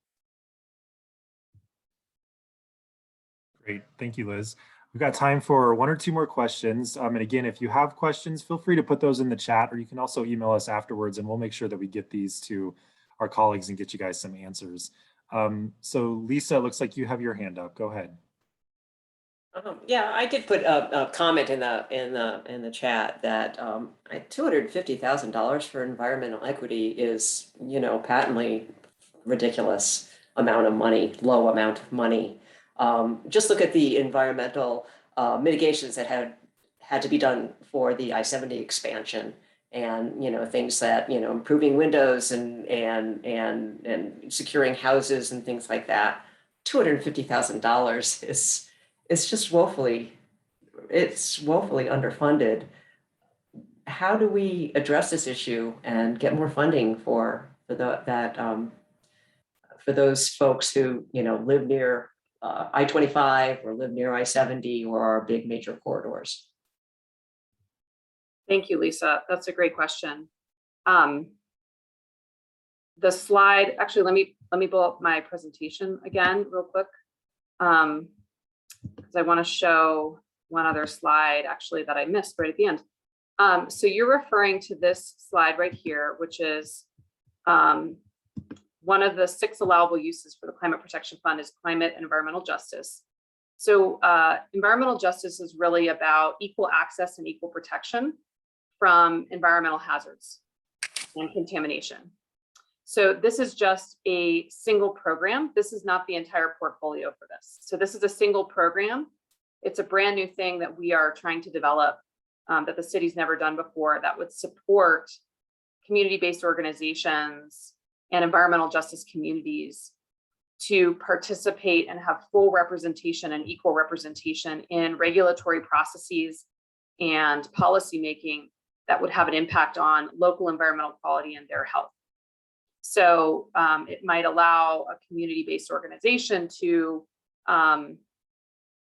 Great, thank you, Liz. We've got time for one or two more questions. And again, if you have questions, feel free to put those in the chat, or you can also email us afterwards and we'll make sure that we get these to our colleagues and get you guys some answers. So Lisa, it looks like you have your hand up. Go ahead. Yeah, I did put a comment in the chat that $250,000 for environmental equity is, you know, patently ridiculous amount of money, low amount of money. Just look at the environmental mitigations that had to be done for the I-70 expansion, and, you know, things that, you know, improving windows and securing houses and things like that. $250,000 is just woefully underfunded. How do we address this issue and get more funding for those folks who, you know, live near I-25 or live near I-70 or our big major corridors? Thank you, Lisa. That's a great question. The slide, actually, let me pull up my presentation again real quick. Because I want to show one other slide actually that I missed right at the end. So you're referring to this slide right here, which is one of the 6 allowable uses for the Climate Protection Fund is climate and environmental justice. So environmental justice is really about equal access and equal protection from environmental hazards and contamination. So this is just a single program. This is not the entire portfolio for this. So this is a single program. It's a brand new thing that we are trying to develop that the city's never done before that would support community-based organizations and environmental justice communities to participate and have full representation and equal representation in regulatory processes and policymaking that would have an impact on local environmental quality and their health. So it might allow a community-based organization to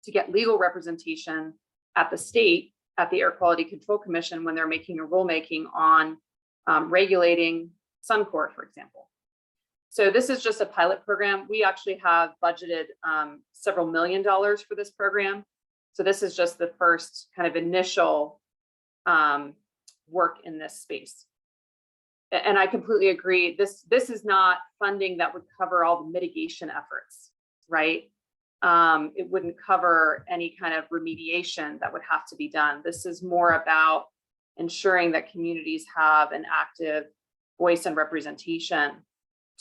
get legal representation at the state, at the Air Quality Control Commission, when they're making a rulemaking on regulating Suncor, for example. So this is just a pilot program. We actually have budgeted several $1 million for this program. So this is just the first kind of initial work in this space. And I completely agree. This is not funding that would cover all the mitigation efforts, right? It wouldn't cover any kind of remediation that would have to be done. This is more about ensuring that communities have an active voice and representation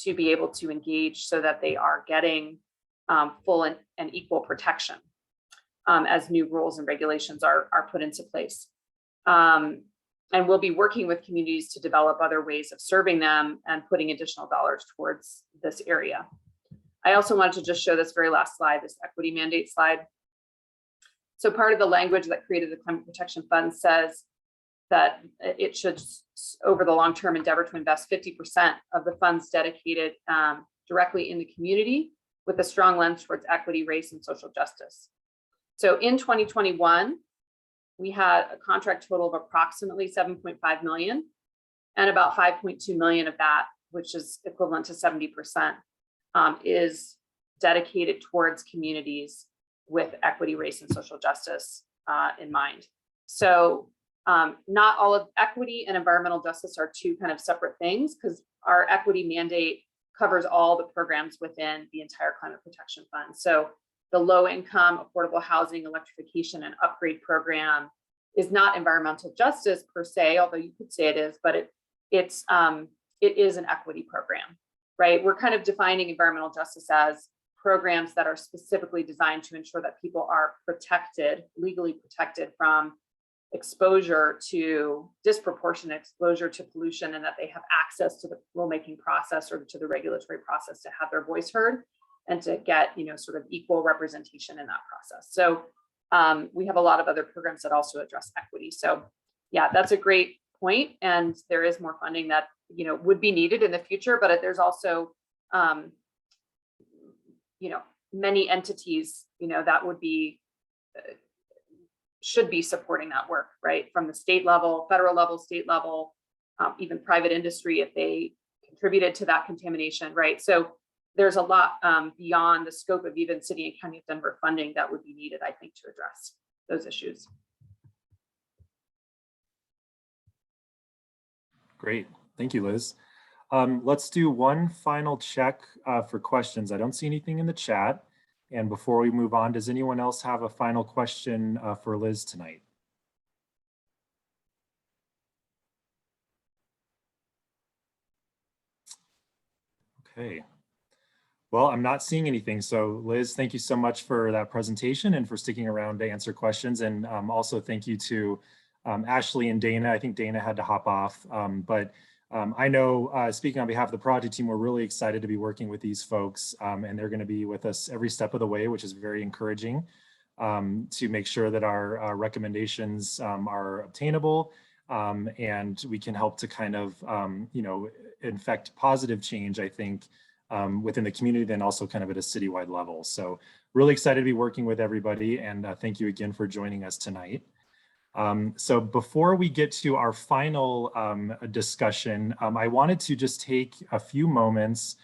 to be able to engage so that they are getting full and equal protection as new rules and regulations are put into place. And we'll be working with communities to develop other ways of serving them and putting additional dollars towards this area. I also wanted to just show this very last slide, this equity mandate slide. So part of the language that created the Climate Protection Fund says that it should, over the long term, endeavor to invest 50% of the funds dedicated directly in the community with a strong lens towards equity, race, and social justice. So in 2021, we had a contract total of approximately 7.5 million, and about 5.2 million of that, which is equivalent to 70%, is dedicated towards communities with equity, race, and social justice in mind. So not all of equity and environmental justice are two kind of separate things, because our equity mandate covers all the programs within the entire Climate Protection Fund. So the low income, affordable housing, electrification, and upgrade program is not environmental justice per se, although you could say it is, but it is an equity program, right? We're kind of defining environmental justice as programs that are specifically designed to ensure that people are protected, legally protected from exposure to disproportionate exposure to pollution, and that they have access to the rulemaking process or to the regulatory process to have their voice heard and to get, sort of equal representation in that process. So we have a lot of other programs that also address equity. So yeah, that's a great point. And there is more funding that, would be needed in the future, but there's also, many entities, that would be, should be supporting that work, right? From the state level, federal level, state level, even private industry, if they contributed to that contamination, right? So there's a lot beyond the scope of even City and County of Denver funding that would be needed, I think, to address those issues. Great. Thank you, Liz. Let's do one final check for questions. I don't see anything in the chat. And before we move on, does anyone else have a final question for Liz tonight? Okay. Well, I'm not seeing anything. So Liz, thank you so much for that presentation and for sticking around to answer questions. And also thank you to Ashley and Dana. I think Dana had to hop off, but I know, speaking on behalf of the project team, we're really excited to be working with these folks, and they're going to be with us every step of the way, which is very encouraging, to make sure that our recommendations are obtainable, and we can help to kind of, infect positive change, I think, within the community, then also kind of at a citywide level. So really excited to be working with everybody, and thank you again for joining us tonight. So before we get to our final discussion, I wanted to just take a few moments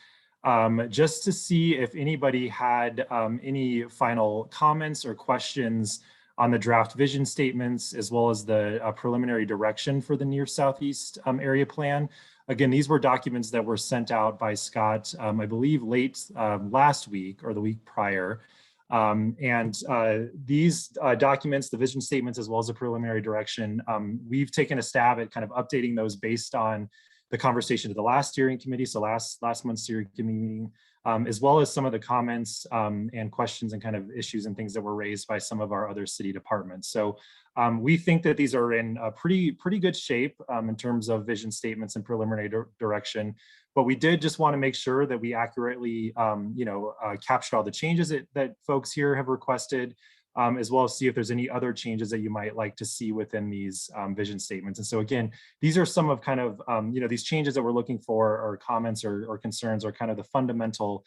just to see if anybody had any final comments or questions on the draft vision statements, as well as the preliminary direction for the near southeast area plan. Again, these were documents that were sent out by Scott, I believe late last week or the week prior. These documents, the vision statements, as well as the preliminary direction, we've taken a stab at kind of updating those based on the conversation of the last steering committee, so last month's steering committee meeting, as well as some of the comments and questions and kind of issues and things that were raised by some of our other city departments. So we think that these are in a pretty good shape in terms of vision statements and preliminary direction. But we did just want to make sure that we accurately, captured all the changes that folks here have requested, as well as see if there's any other changes that you might like to see within these vision statements. And so again, these are some of kind of, these changes that we're looking for, or comments or concerns, or kind of the fundamental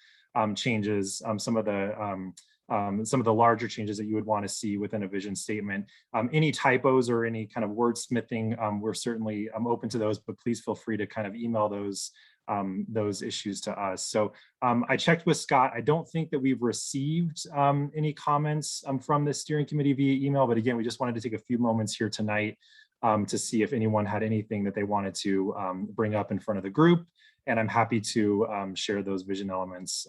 changes, some of the larger changes that you would want to see within a vision statement. Any typos or any kind of wordsmithing, we're certainly open to those, but please feel free to kind of email those issues to us. So I checked with Scott. I don't think that we've received any comments from the steering committee via email, but again, we just wanted to take a few moments here tonight to see if anyone had anything that they wanted to bring up in front of the group. And I'm happy to share those vision elements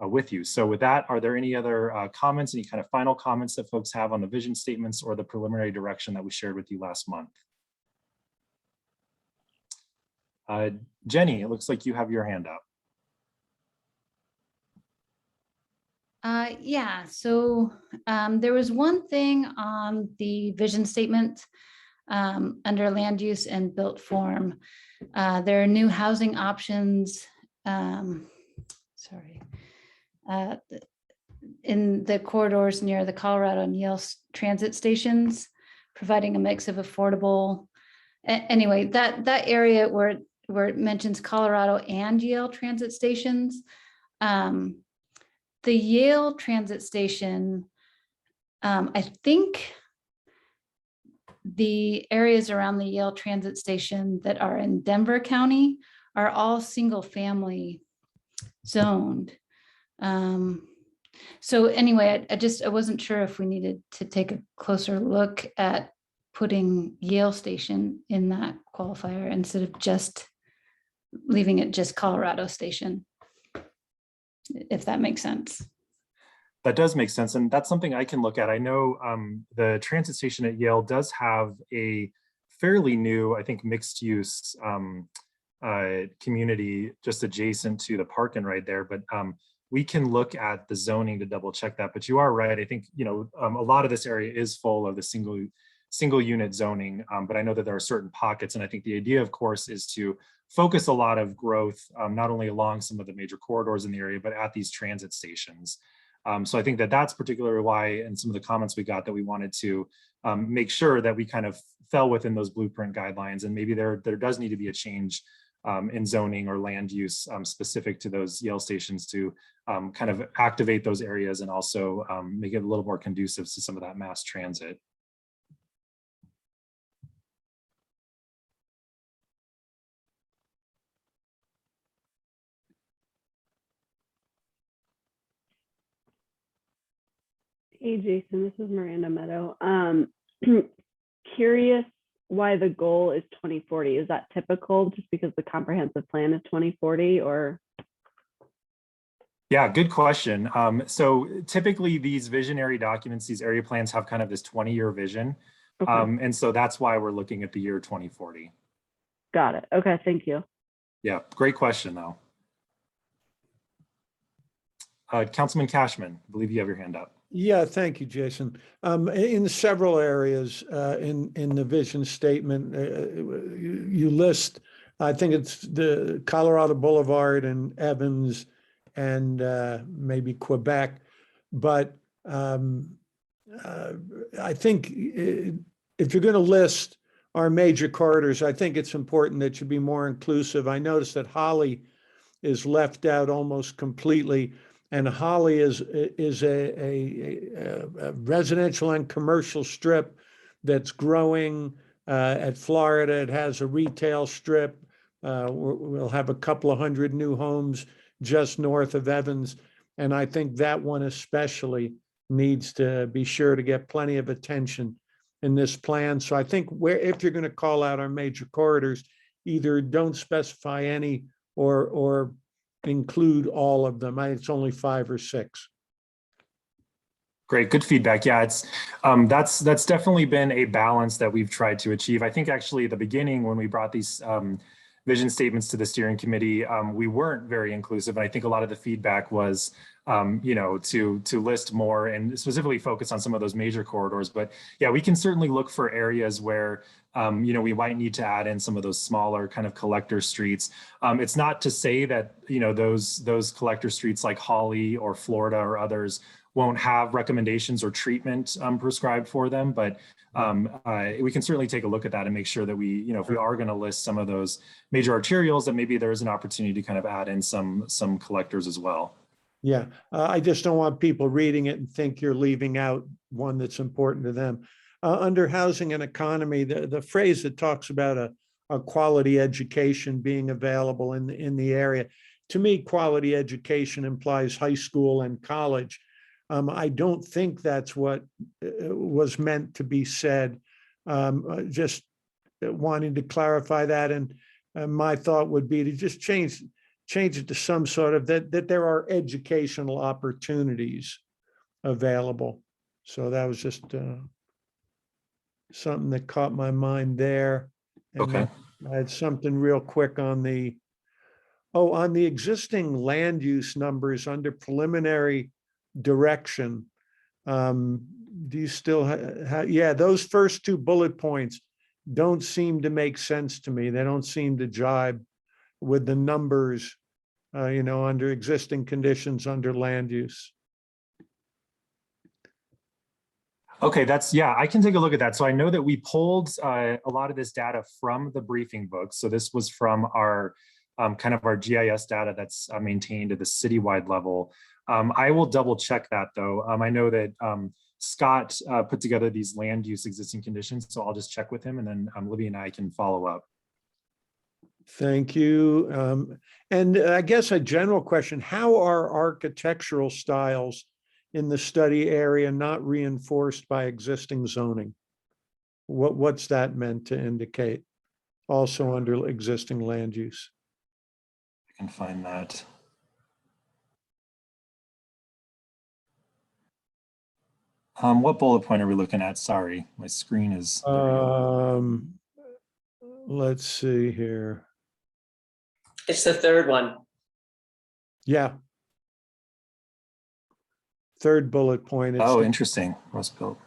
with you. So with that, are there any other comments, any kind of final comments that folks have on the vision statements or the preliminary direction that we shared with you last month? Jenny, it looks like you have your hand up. Yeah, so there was one thing on the vision statement under land use and built form. There are new housing options, in the corridors near the Colorado and Yale transit stations, providing a mix of affordable. Anyway, that area where it mentions Colorado and Yale transit stations. The Yale transit station, I think the areas around the Yale transit station that are in Denver County are all single family zoned. So anyway, I wasn't sure if we needed to take a closer look at putting Yale station in that qualifier instead of just leaving it just Colorado station, if that makes sense. That does make sense. And that's something I can look at. I know the transit station at Yale does have a fairly new, I think, mixed use community just adjacent to the park and ride there. But we can look at the zoning to double check that. But you are right. I think, a lot of this area is full of the single unit zoning. But I know that there are certain pockets. And I think the idea, of course, is to focus a lot of growth, not only along some of the major corridors in the area, but at these transit stations. So I think that that's particularly why, and some of the comments we got, that we wanted to make sure that we kind of fell within those blueprint guidelines. And maybe there does need to be a change in zoning or land use specific to those Yale stations to kind of activate those areas and also make it a little more conducive to some of that mass transit. Hey, Jason, this is Miranda Meadow. Curious why the goal is 2040. Is that typical just because the comprehensive plan is 2040 or? Yeah, good question. So typically these visionary documents, these area plans have kind of this 20-year vision. Okay. And so that's why we're looking at the year 2040. Got it. Okay, thank you. Yeah, great question though. Councilman Cashman, I believe you have your hand up. Yeah, thank you, Jason. In several areas in the vision statement, you list, I think it's the Colorado Boulevard and Evans and maybe Quebec. But I think if you're going to list our major corridors, I think it's important that you be more inclusive. I noticed that Holly is left out almost completely. And Holly is a residential and commercial strip that's growing at Florida. It has a retail strip. We'll have a couple of hundred new homes just north of Evans. And I think that one especially needs to be sure to get plenty of attention in this plan. So I think if you're going to call out our major corridors, either don't specify any or include all of them. It's only 5 or 6. Great, good feedback. Yeah, it's that's definitely been a balance that we've tried to achieve. I think actually at the beginning when we brought these vision statements to the steering committee, we weren't very inclusive. And I think a lot of the feedback was, to list more and specifically focus on some of those major corridors. But yeah, we can certainly look for areas where, we might need to add in some of those smaller kind of collector streets. It's not to say that, those collector streets like Holly or Florida or others won't have recommendations or treatment prescribed for them, but we can certainly take a look at that and make sure that we, if we are going to list some of those major arterials, that maybe there is an opportunity to kind of add in some collectors as well. Yeah, I just don't want people reading it and think you're leaving out one that's important to them. Under housing and economy, the phrase that talks about a quality education being available in the area, to me, quality education implies high school and college. I don't think that's what was meant to be said. Just wanting to clarify that, and my thought would be to just change it to some sort of that there are educational opportunities available. So that was just something that caught my mind there. And Okay. I had something real quick on the existing land use numbers under preliminary direction. Do you still have, yeah, those first 2 bullet points don't seem to make sense to me. They don't seem to jibe with the numbers, under existing conditions under land use. Okay, I can take a look at that. So I know that we pulled a lot of this data from the briefing book. So this was from our kind of our GIS data that's maintained at the citywide level. I will double check that though. I know that Scott put together these land use existing conditions, so I'll just check with him and then Libby and I can follow up. Thank you. And I guess a general question, how are architectural styles in the study area not reinforced by existing zoning? What's that meant to indicate? Also under existing land use. I can find that. What bullet point are we looking at? Sorry, my screen is. Let's see here. It's the third one. Yeah. Third bullet point. Oh, interesting. Rust Belt.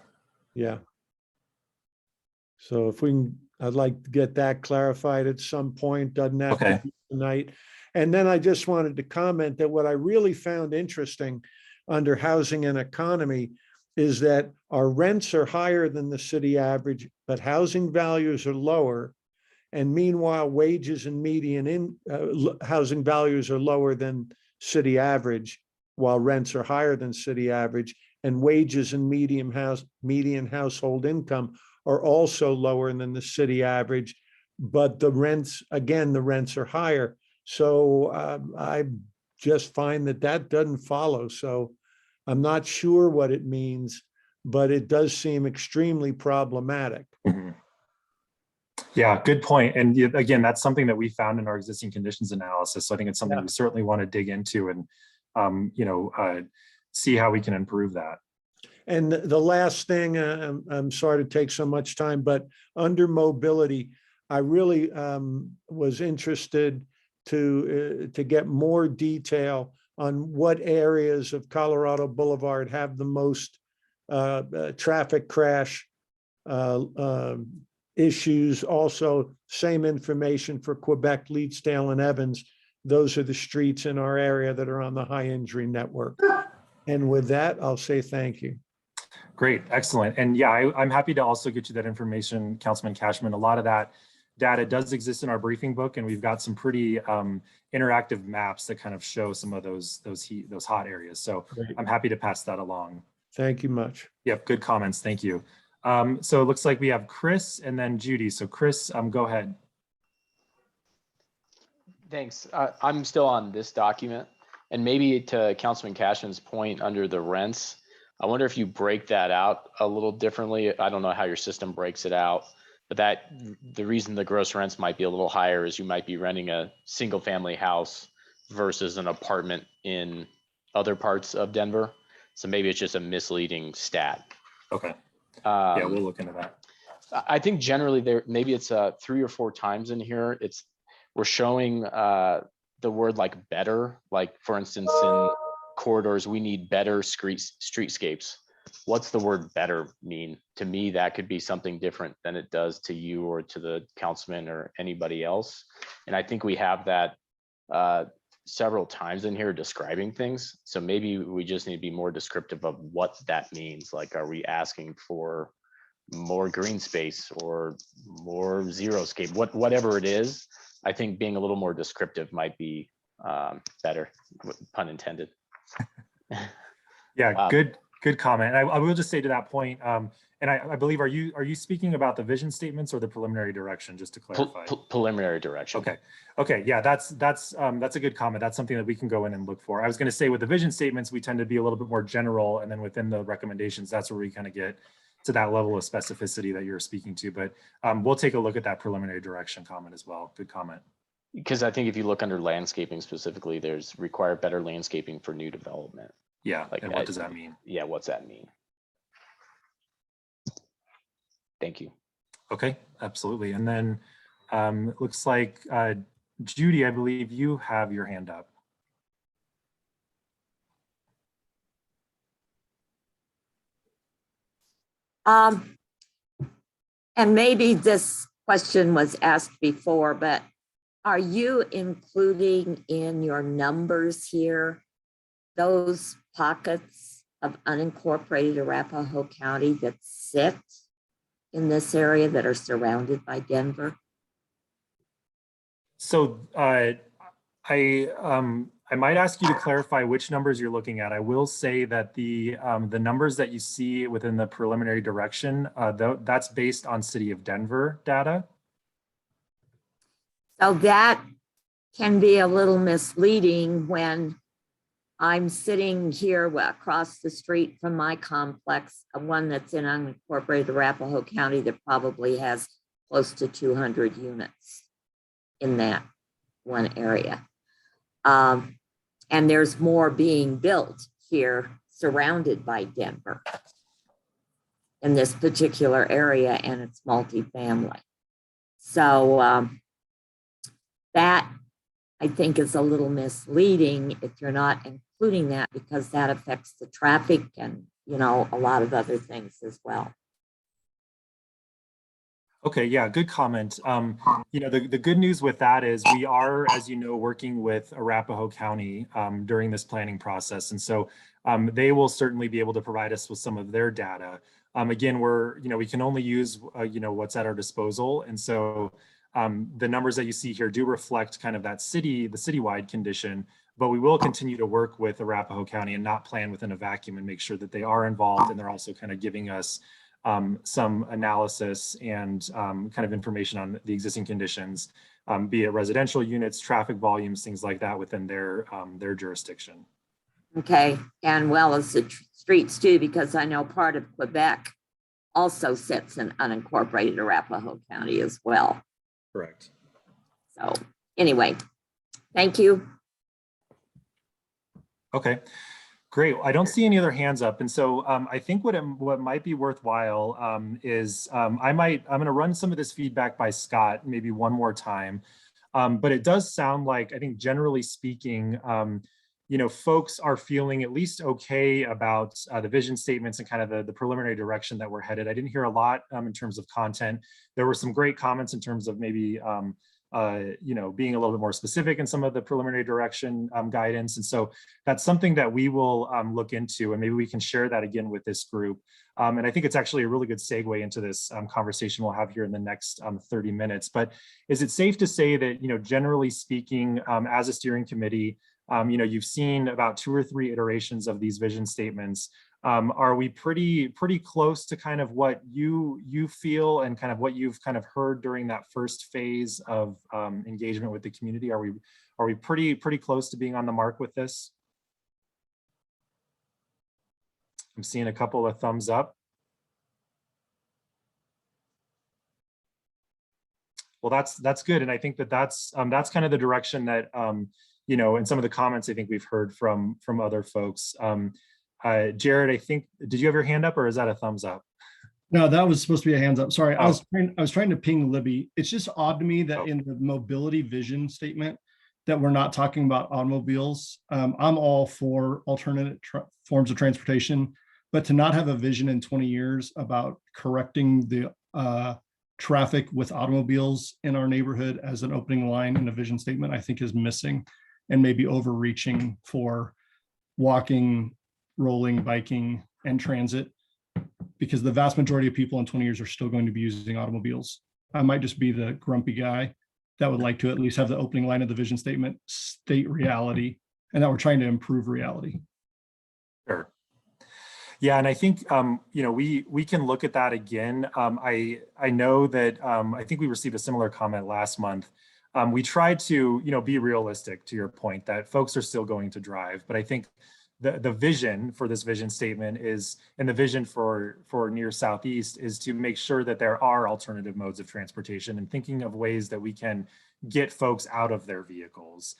Yeah. So if we can, I'd like to get that clarified at some point. Doesn't have to be tonight. And then I just wanted to comment that what I really found interesting under housing and economy is that our rents are higher than the city average, but housing values are lower. And meanwhile, wages and median housing values are lower than city average, while rents are higher than city average, and wages and median household income are also lower than the city average, but the rents are higher. So I just find that doesn't follow. So I'm not sure what it means, but it does seem extremely problematic. Mm-hmm. Yeah, good point. And again, that's something that we found in our existing conditions analysis. So I think it's something we certainly want to dig into and, see how we can improve that. And the last thing, I'm sorry to take so much time, but under mobility, I really was interested to get more detail on what areas of Colorado Boulevard have the most traffic crash issues. Also, same information for Quebec, Leedsdale, and Evans. Those are the streets in our area that are on the high injury network. And with that, I'll say thank you. Great, excellent. And yeah, I'm happy to also get you that information, Councilman Cashman. A lot of that data does exist in our briefing book, and we've got some pretty interactive maps that kind of show some of those hot areas. So great. I'm happy to pass that along. Thank you much. Yep, good comments. Thank you. So it looks like we have Chris and then Judy. So Chris, go ahead. Thanks. I'm still on this document, and maybe to Councilman Cashman's point under the rents, I wonder if you break that out a little differently. I don't know how your system breaks it out, but that the reason the gross rents might be a little higher is you might be renting a single family house versus an apartment in other parts of Denver. So maybe it's just a misleading stat. Okay. Yeah, we'll look into that. I think generally there, maybe it's 3 or 4 times in here. We're showing the word like better, like for instance, in corridors, we need better streetscapes. What's the word better mean? To me, that could be something different than it does to you or to the councilman or anybody else. And I think we have that several times in here describing things. So maybe we just need to be more descriptive of what that means. Like, are we asking for more green space or more xeriscape, whatever it is? I think being a little more descriptive might be better, pun intended. Yeah, good comment. And I will just say to that point, and I believe, are you speaking about the vision statements or the preliminary direction, just to clarify? Preliminary direction. Okay. Yeah, that's a good comment. That's something that we can go in and look for. I was going to say with the vision statements, we tend to be a little bit more general, and then within the recommendations, that's where we kind of get to that level of specificity that you're speaking to. But we'll take a look at that preliminary direction comment as well. Good comment. Because I think if you look under landscaping specifically, there's require better landscaping for new development. Yeah, like, and what does that mean? Yeah, what's that mean? Thank you. Okay, absolutely. And then it looks like Judy, I believe you have your hand up. And maybe this question was asked before, but are you including in your numbers here those pockets of unincorporated Arapahoe County that sit in this area that are surrounded by Denver? So I might ask you to clarify which numbers you're looking at. I will say that the numbers that you see within the preliminary direction, that's based on City of Denver data. So that can be a little misleading when I'm sitting here across the street from my complex, one that's in unincorporated Arapahoe County that probably has close to 200 units in that one area. And there's more being built here surrounded by Denver in this particular area, and it's multifamily. So that I think is a little misleading if you're not including that, because that affects the traffic and, you know, a lot of other things as well. Okay, yeah, good comment. You know, the good news with that is we are, as you know, working with Arapahoe County during this planning process. And so they will certainly be able to provide us with some of their data. Again, we can only use, what's at our disposal. And so the numbers that you see here do reflect kind of that the citywide condition, but we will continue to work with Arapahoe County and not plan within a vacuum and make sure that they are involved, and they're also kind of giving us some analysis and kind of information on the existing conditions, be it residential units, traffic volumes, things like that within their jurisdiction. Okay, and well as the streets too, because I know part of Quebec also sits in unincorporated Arapahoe County as well. Correct. So anyway, thank you. Okay, great. I don't see any other hands up. And so I think what might be worthwhile is I'm going to run some of this feedback by Scott maybe one more time. But it does sound like, I think generally speaking, folks are feeling at least okay about the vision statements and kind of the preliminary direction that we're headed. I didn't hear a lot in terms of content. There were some great comments in terms of maybe, being a little bit more specific in some of the preliminary direction guidance. And so that's something that we will look into, and maybe we can share that again with this group. And I think it's actually a really good segue into this conversation we'll have here in the next 30 minutes. But is it safe to say that, generally speaking, as a steering committee, you've seen about 2 or 3 iterations of these vision statements. Are we pretty close to kind of what you feel and kind of what you've kind of heard during that first phase of engagement with the community? Are we pretty close to being on the mark with this? I'm seeing a couple of thumbs up. Well, that's good. And I think that's kind of the direction that, you know, in some of the comments I think we've heard from other folks. Jared, I think, did you have your hand up or is that a thumbs up? No, that was supposed to be a hands up. Sorry, Oh. I was trying to ping Libby. It's just odd to me that Oh. in the mobility vision statement that we're not talking about automobiles. I'm all for alternate forms of transportation, but to not have a vision in 20 years about correcting the traffic with automobiles in our neighborhood as an opening line in a vision statement, I think is missing and maybe overreaching for walking, rolling, biking, and transit, because the vast majority of people in 20 years are still going to be using automobiles. I might just be the grumpy guy that would like to at least have the opening line of the vision statement state reality, and that we're trying to improve reality. Sure. Yeah, and I think you know, we can look at that again. I know that I think we received a similar comment last month. We tried to, you know, be realistic to your point that folks are still going to drive, but I think the vision for this vision statement is, and the vision for near Southeast is to make sure that there are alternative modes of transportation and thinking of ways that we can get folks out of their vehicles.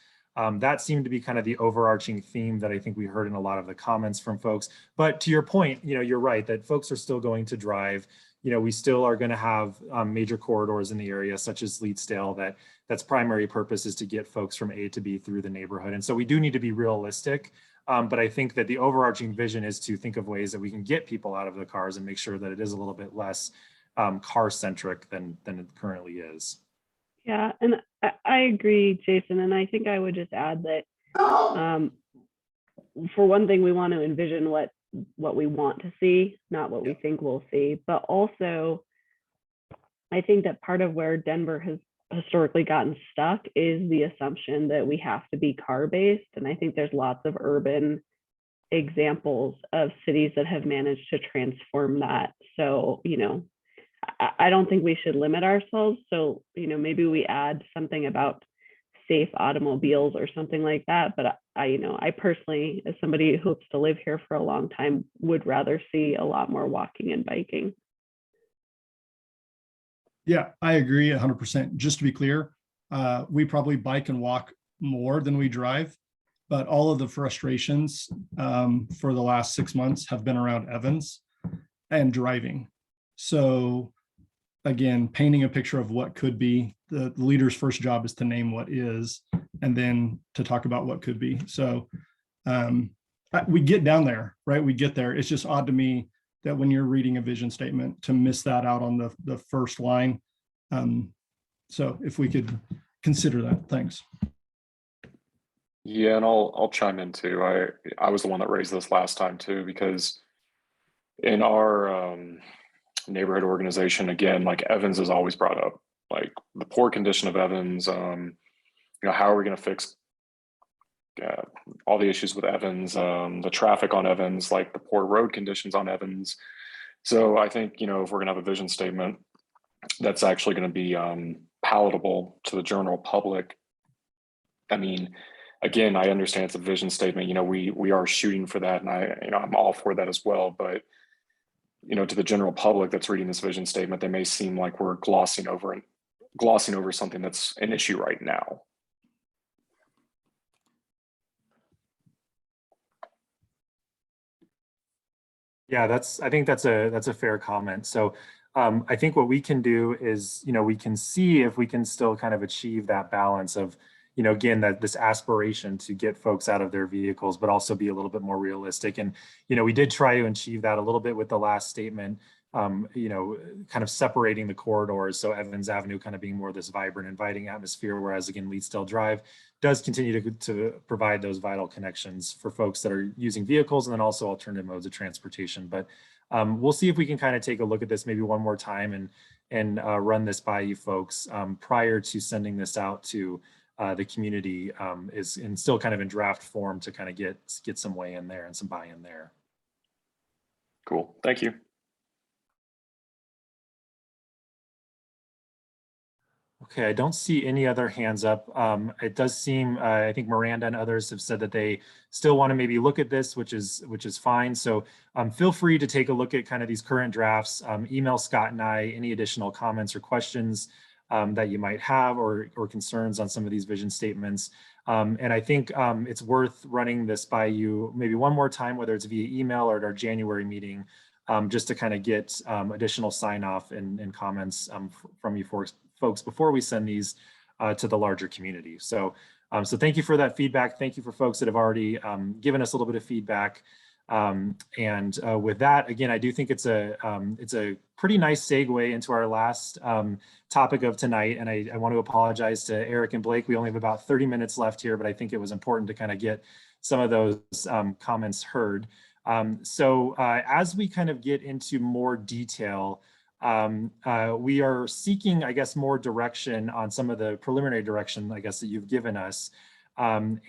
That seemed to be kind of the overarching theme that I think we heard in a lot of the comments from folks. But to your point, you know, you're right that folks are still going to drive. You know, we still are going to have major corridors in the area, such as Leetsdale, that's primary purpose is to get folks from A to B through the neighborhood. And so we do need to be realistic. But I think that the overarching vision is to think of ways that we can get people out of the cars and make sure that it is a little bit less car-centric than it currently is. Yeah, and I agree, Jason. And I think I would just add that for one thing, we want to envision what we want to see, not what we think we'll see. But also, I think that part of where Denver has historically gotten stuck is the assumption that we have to be car-based. And I think there's lots of urban examples of cities that have managed to transform that. So, you know, I don't think we should limit ourselves. So, you know, maybe we add something about safe automobiles or something like that. But I personally, as somebody who hopes to live here for a long time, would rather see a lot more walking and biking. Yeah, I agree 100%. Just to be clear, we probably bike and walk more than we drive, but all of the frustrations for the last 6 months have been around Evans and driving. So again, painting a picture of what could be, the leader's first job is to name what is, and then to talk about what could be. So we get down there, right? We get there. It's just odd to me that when you're reading a vision statement to miss that out on the first line. So if we could consider that, thanks. Yeah, and I'll chime in too. I was the one that raised this last time too, because in our neighborhood organization, again, like Evans is always brought up, like the poor condition of Evans. You know, how are we going to fix all the issues with Evans, the traffic on Evans, like the poor road conditions on Evans. So I think, you know, if we're going to have a vision statement that's actually going to be palatable to the general public. I mean, again, I understand it's a vision statement. You know, we are shooting for that, and I'm all for that as well. But you know, to the general public that's reading this vision statement, they may seem like we're glossing over something that's an issue right now. Yeah, I think that's a fair comment. So I think what we can do is, you know, we can see if we can still kind of achieve that balance of, you know, again, that this aspiration to get folks out of their vehicles, but also be a little bit more realistic. And, you know, we did try to achieve that a little bit with the last statement, you know, kind of separating the corridors. So Evans Avenue kind of being more this vibrant, inviting atmosphere, whereas again, Leetsdale Drive does continue to provide those vital connections for folks that are using vehicles and then also alternative modes of transportation. But we'll see if we can kind of take a look at this maybe one more time and run this by you folks prior to sending this out to the community is still kind of in draft form to kind of get some way in there and some buy-in there. Cool, thank you. Okay, I don't see any other hands up. It does seem, I think Miranda and others have said that they still want to maybe look at this, which is fine. So feel free to take a look at kind of these current drafts. Email Scott and I any additional comments or questions that you might have, or concerns on some of these vision statements. And I think it's worth running this by you maybe one more time, whether it's via email or at our January meeting, just to kind of get additional sign off and comments from you folks before we send these to the larger community. So, so thank you for that feedback. Thank you for folks that have already given us a little bit of feedback. And with that, again, I do think it's a pretty nice segue into our last topic of tonight. And I want to apologize to Eric and Blake. We only have about 30 minutes left here, but I think it was important to kind of get some of those comments heard. So as we kind of get into more detail, we are seeking, I guess, more direction on some of the preliminary direction, I guess, that you've given us. You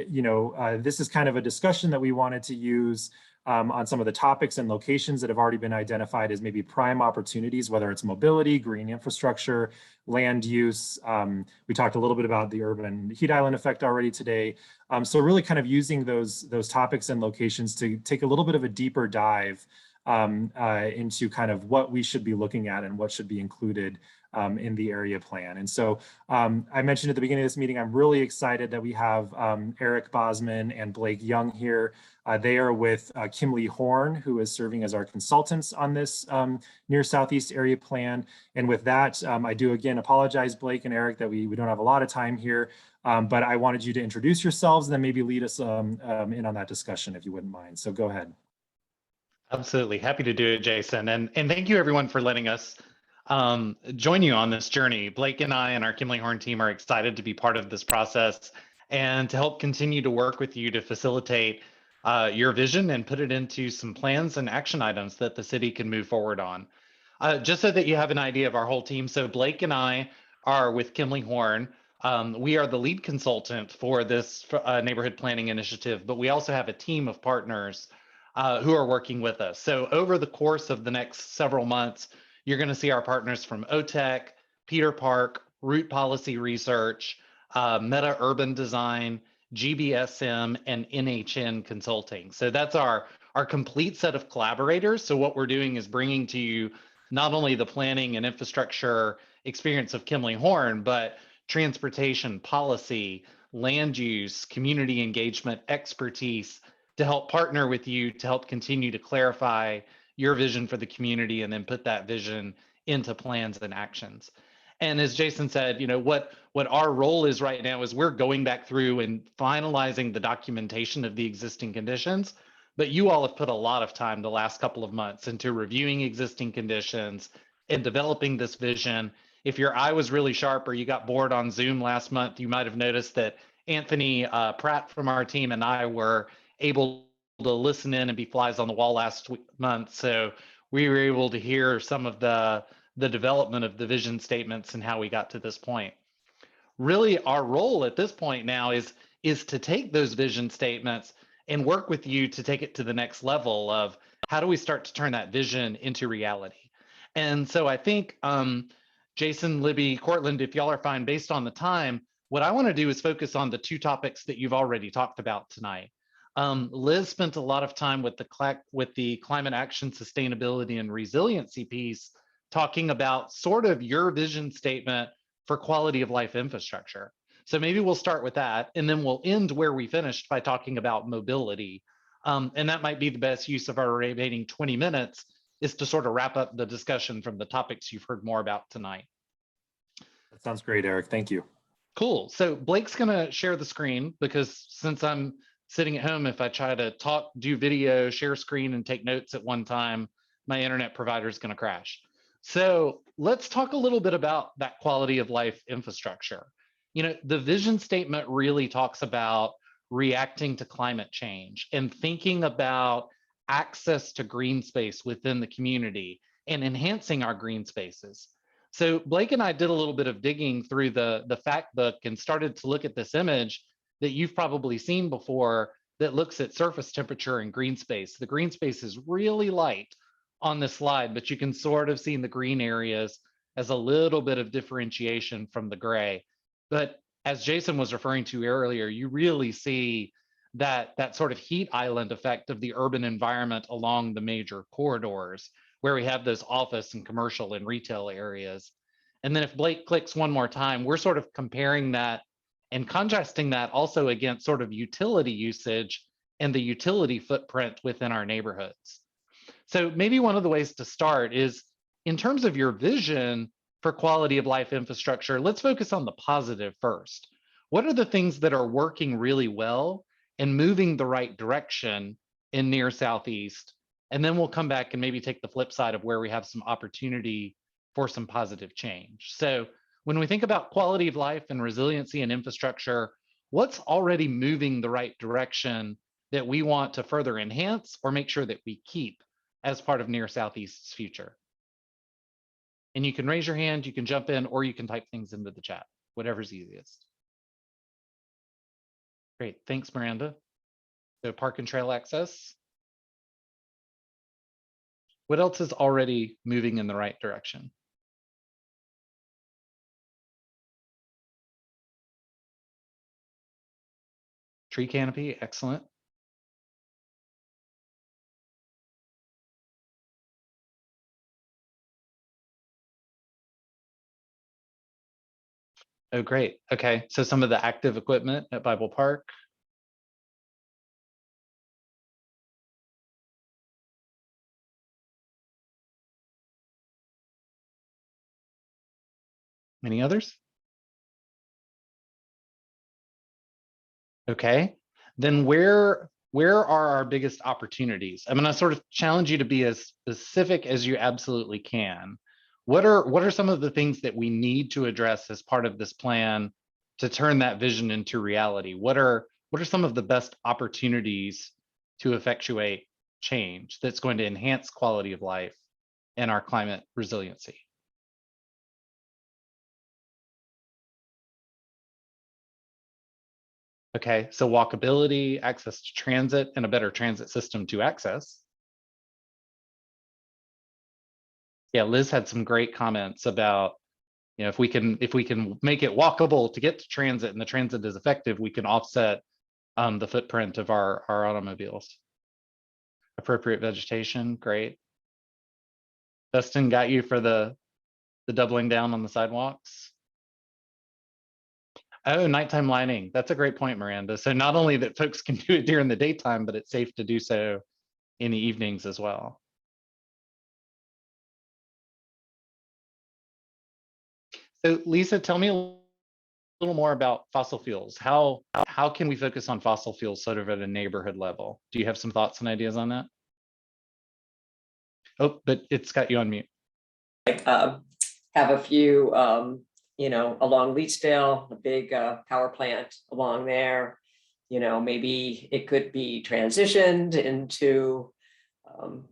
know, this is kind of a discussion that we wanted to use on some of the topics and locations that have already been identified as maybe prime opportunities, whether it's mobility, green infrastructure, land use. We talked a little bit about the urban heat island effect already today. So really kind of using those topics and locations to take a little bit of a deeper dive into kind of what we should be looking at and what should be included in the area plan. And so I mentioned at the beginning of this meeting, I'm really excited that we have Eric Bosman and Blake Young here. They are with Kimley Horn, who is serving as our consultants on this near Southeast area plan. And with that, I do again apologize, Blake and Eric, that we don't have a lot of time here, but I wanted you to introduce yourselves and then maybe lead us in on that discussion if you wouldn't mind. So go ahead. Absolutely. Happy to do it, Jason. And thank you everyone for letting us join you on this journey. Blake and I and our Kimley Horn team are excited to be part of this process and to help continue to work with you to facilitate your vision and put it into some plans and action items that the city can move forward on. Just so that you have an idea of our whole team. So Blake and I are with Kimley Horn. We are the lead consultant for this neighborhood planning initiative, but we also have a team of partners who are working with us. So over the course of the next several months, you're going to see our partners from OTEC, Peter Park, Root Policy Research, Meta Urban Design, GBSM, and NHN Consulting. So that's our complete set of collaborators. So what we're doing is bringing to you not only the planning and infrastructure experience of Kimley Horn, but transportation, policy, land use, community engagement, expertise, to help partner with you to help continue to clarify your vision for the community and then put that vision into plans and actions. And as Jason said, you know, what our role is right now is we're going back through and finalizing the documentation of the existing conditions, but you all have put a lot of time the last couple of months into reviewing existing conditions and developing this vision. If your eye was really sharp or you got bored on Zoom last month, you might have noticed that Anthony Pratt from our team and I were able to listen in and be flies on the wall last month. So we were able to hear some of the development of the vision statements and how we got to this point. Really, our role at this point now is to take those vision statements and work with you to take it to the next level of how do we start to turn that vision into reality. And so I think, Jason, Libby, Cortland, if y'all are fine, based on the time, what I want to do is focus on the two topics that you've already talked about tonight. Liz spent a lot of time with the climate action, sustainability, and resiliency piece, talking about sort of your vision statement for quality of life infrastructure. So maybe we'll start with that, and then we'll end where we finished by talking about mobility. And that might be the best use of our remaining 20 minutes, is to sort of wrap up the discussion from the topics you've heard more about tonight. That sounds great, Eric. Thank you. Cool. So Blake's going to share the screen, because since I'm sitting at home, if I try to talk, do video, share screen, and take notes at one time, my internet provider is going to crash. So let's talk a little bit about that quality of life infrastructure. You know, the vision statement really talks about reacting to climate change and thinking about access to green space within the community and enhancing our green spaces. So Blake and I did a little bit of digging through the fact book and started to look at this image that you've probably seen before that looks at surface temperature and green space. The green space is really light on this slide, but you can sort of see in the green areas as a little bit of differentiation from the gray. But as Jason was referring to earlier, you really see that sort of heat island effect of the urban environment along the major corridors where we have those office and commercial and retail areas. And then if Blake clicks one more time, we're sort of comparing that and contrasting that also against sort of utility usage and the utility footprint within our neighborhoods. So maybe one of the ways to start is, in terms of your vision for quality of life infrastructure, let's focus on the positive first. What are the things that are working really well and moving the right direction in near Southeast? And then we'll come back and maybe take the flip side of where we have some opportunity for some positive change. So when we think about quality of life and resiliency and infrastructure, what's already moving the right direction that we want to further enhance or make sure that we keep as part of near Southeast's future? And you can raise your hand, you can jump in, or you can type things into the chat, whatever's easiest. Great, thanks, Miranda. So park and trail access. What else is already moving in the right direction? Tree canopy, excellent. Oh, great. Okay, so some of the active equipment at Bible Park. Any others? Okay, then where are our biggest opportunities? I'm going to sort of challenge you to be as specific as you absolutely can. What are some of the things that we need to address as part of this plan to turn that vision into reality? What are some of the best opportunities to effectuate change that's going to enhance quality of life and our climate resiliency? Okay, so walkability, access to transit, and a better transit system to access. Yeah, Liz had some great comments about, if we can make it walkable to get to transit and the transit is effective, we can offset the footprint of our automobiles. Appropriate vegetation, great. Dustin got you for the doubling down on the sidewalks. Oh, nighttime lighting. That's a great point, Miranda. So not only that folks can do it during the daytime, but it's safe to do so in the evenings as well. So Lisa, tell me a little more about fossil fuels. How can we focus on fossil fuels sort of at a neighborhood level? Do you have some thoughts and ideas on that? Oh, but it's got you on mute. Have a few, along Leetsdale, a big power plant along there. Maybe it could be transitioned into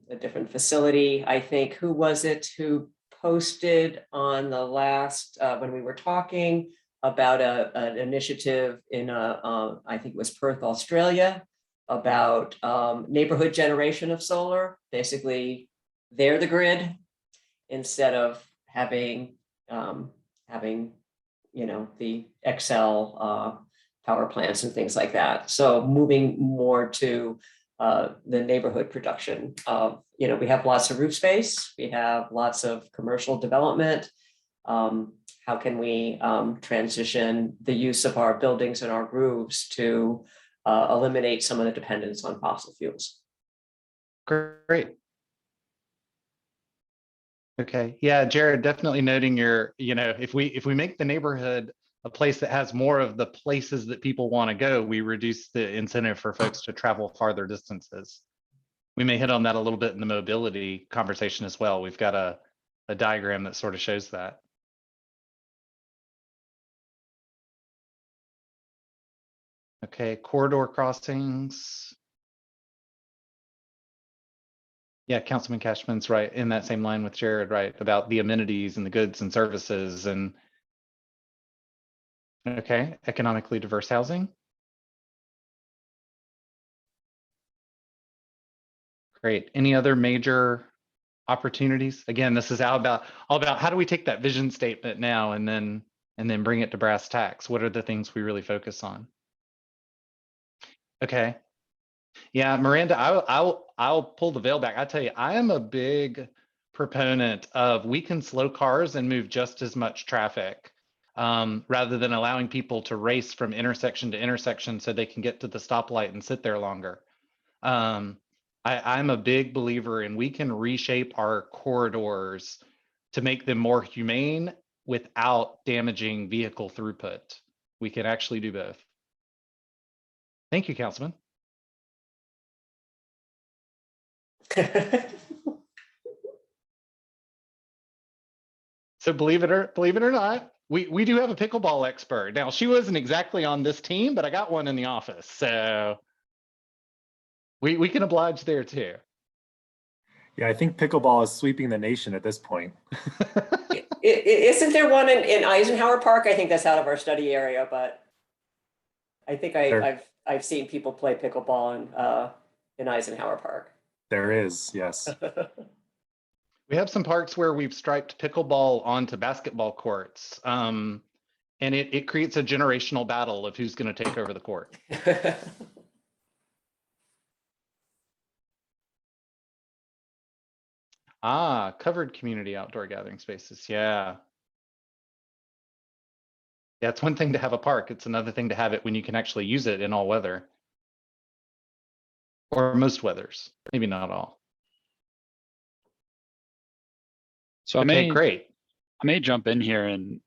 a different facility. I think, who was it who posted on the last, when we were talking about an initiative in, I think it was Perth, Australia, about neighborhood generation of solar. Basically, they're the grid instead of having the Excel power plants and things like that. So moving more to the neighborhood production of, we have lots of roof space, we have lots of commercial development. How can we transition the use of our buildings and our roofs to eliminate some of the dependence on fossil fuels? Great. Okay, yeah, Jared, definitely noting your, if we make the neighborhood a place that has more of the places that people want to go, we reduce the incentive for folks to travel farther distances. We may hit on that a little bit in the mobility conversation as well. We've got a diagram that sort of shows that. Okay, corridor crossings. Yeah, Councilman Cashman's right, in that same line with Jared, right, about the amenities and the goods and services and, okay, economically diverse housing. Great. Any other major opportunities? Again, this is all about how do we take that vision statement now and then bring it to brass tacks? What are the things we really focus on? Okay. Yeah, Miranda, I'll pull the veil back. I tell you, I am a big proponent of we can slow cars and move just as much traffic rather than allowing people to race from intersection to intersection so they can get to the stoplight and sit there longer. I'm a big believer in we can reshape our corridors to make them more humane without damaging vehicle throughput. We can actually do both. Thank you, Councilman. So believe it or not, we do have a pickleball expert. Now, she wasn't exactly on this team, but I got one in the office. So we can oblige there too. Yeah, I think pickleball is sweeping the nation at this point. Isn't there one in Eisenhower Park? I think that's out of our study area, but I think I've seen people play pickleball in Eisenhower Park. There is, yes. We have some parks where we've striped pickleball onto basketball courts. And it creates a generational battle of who's going to take over the court. Covered community outdoor gathering spaces. Yeah. Yeah, it's one thing to have a park. It's another thing to have it when you can actually use it in all weather. Or most weathers, maybe not all. So okay, great. I may jump in here and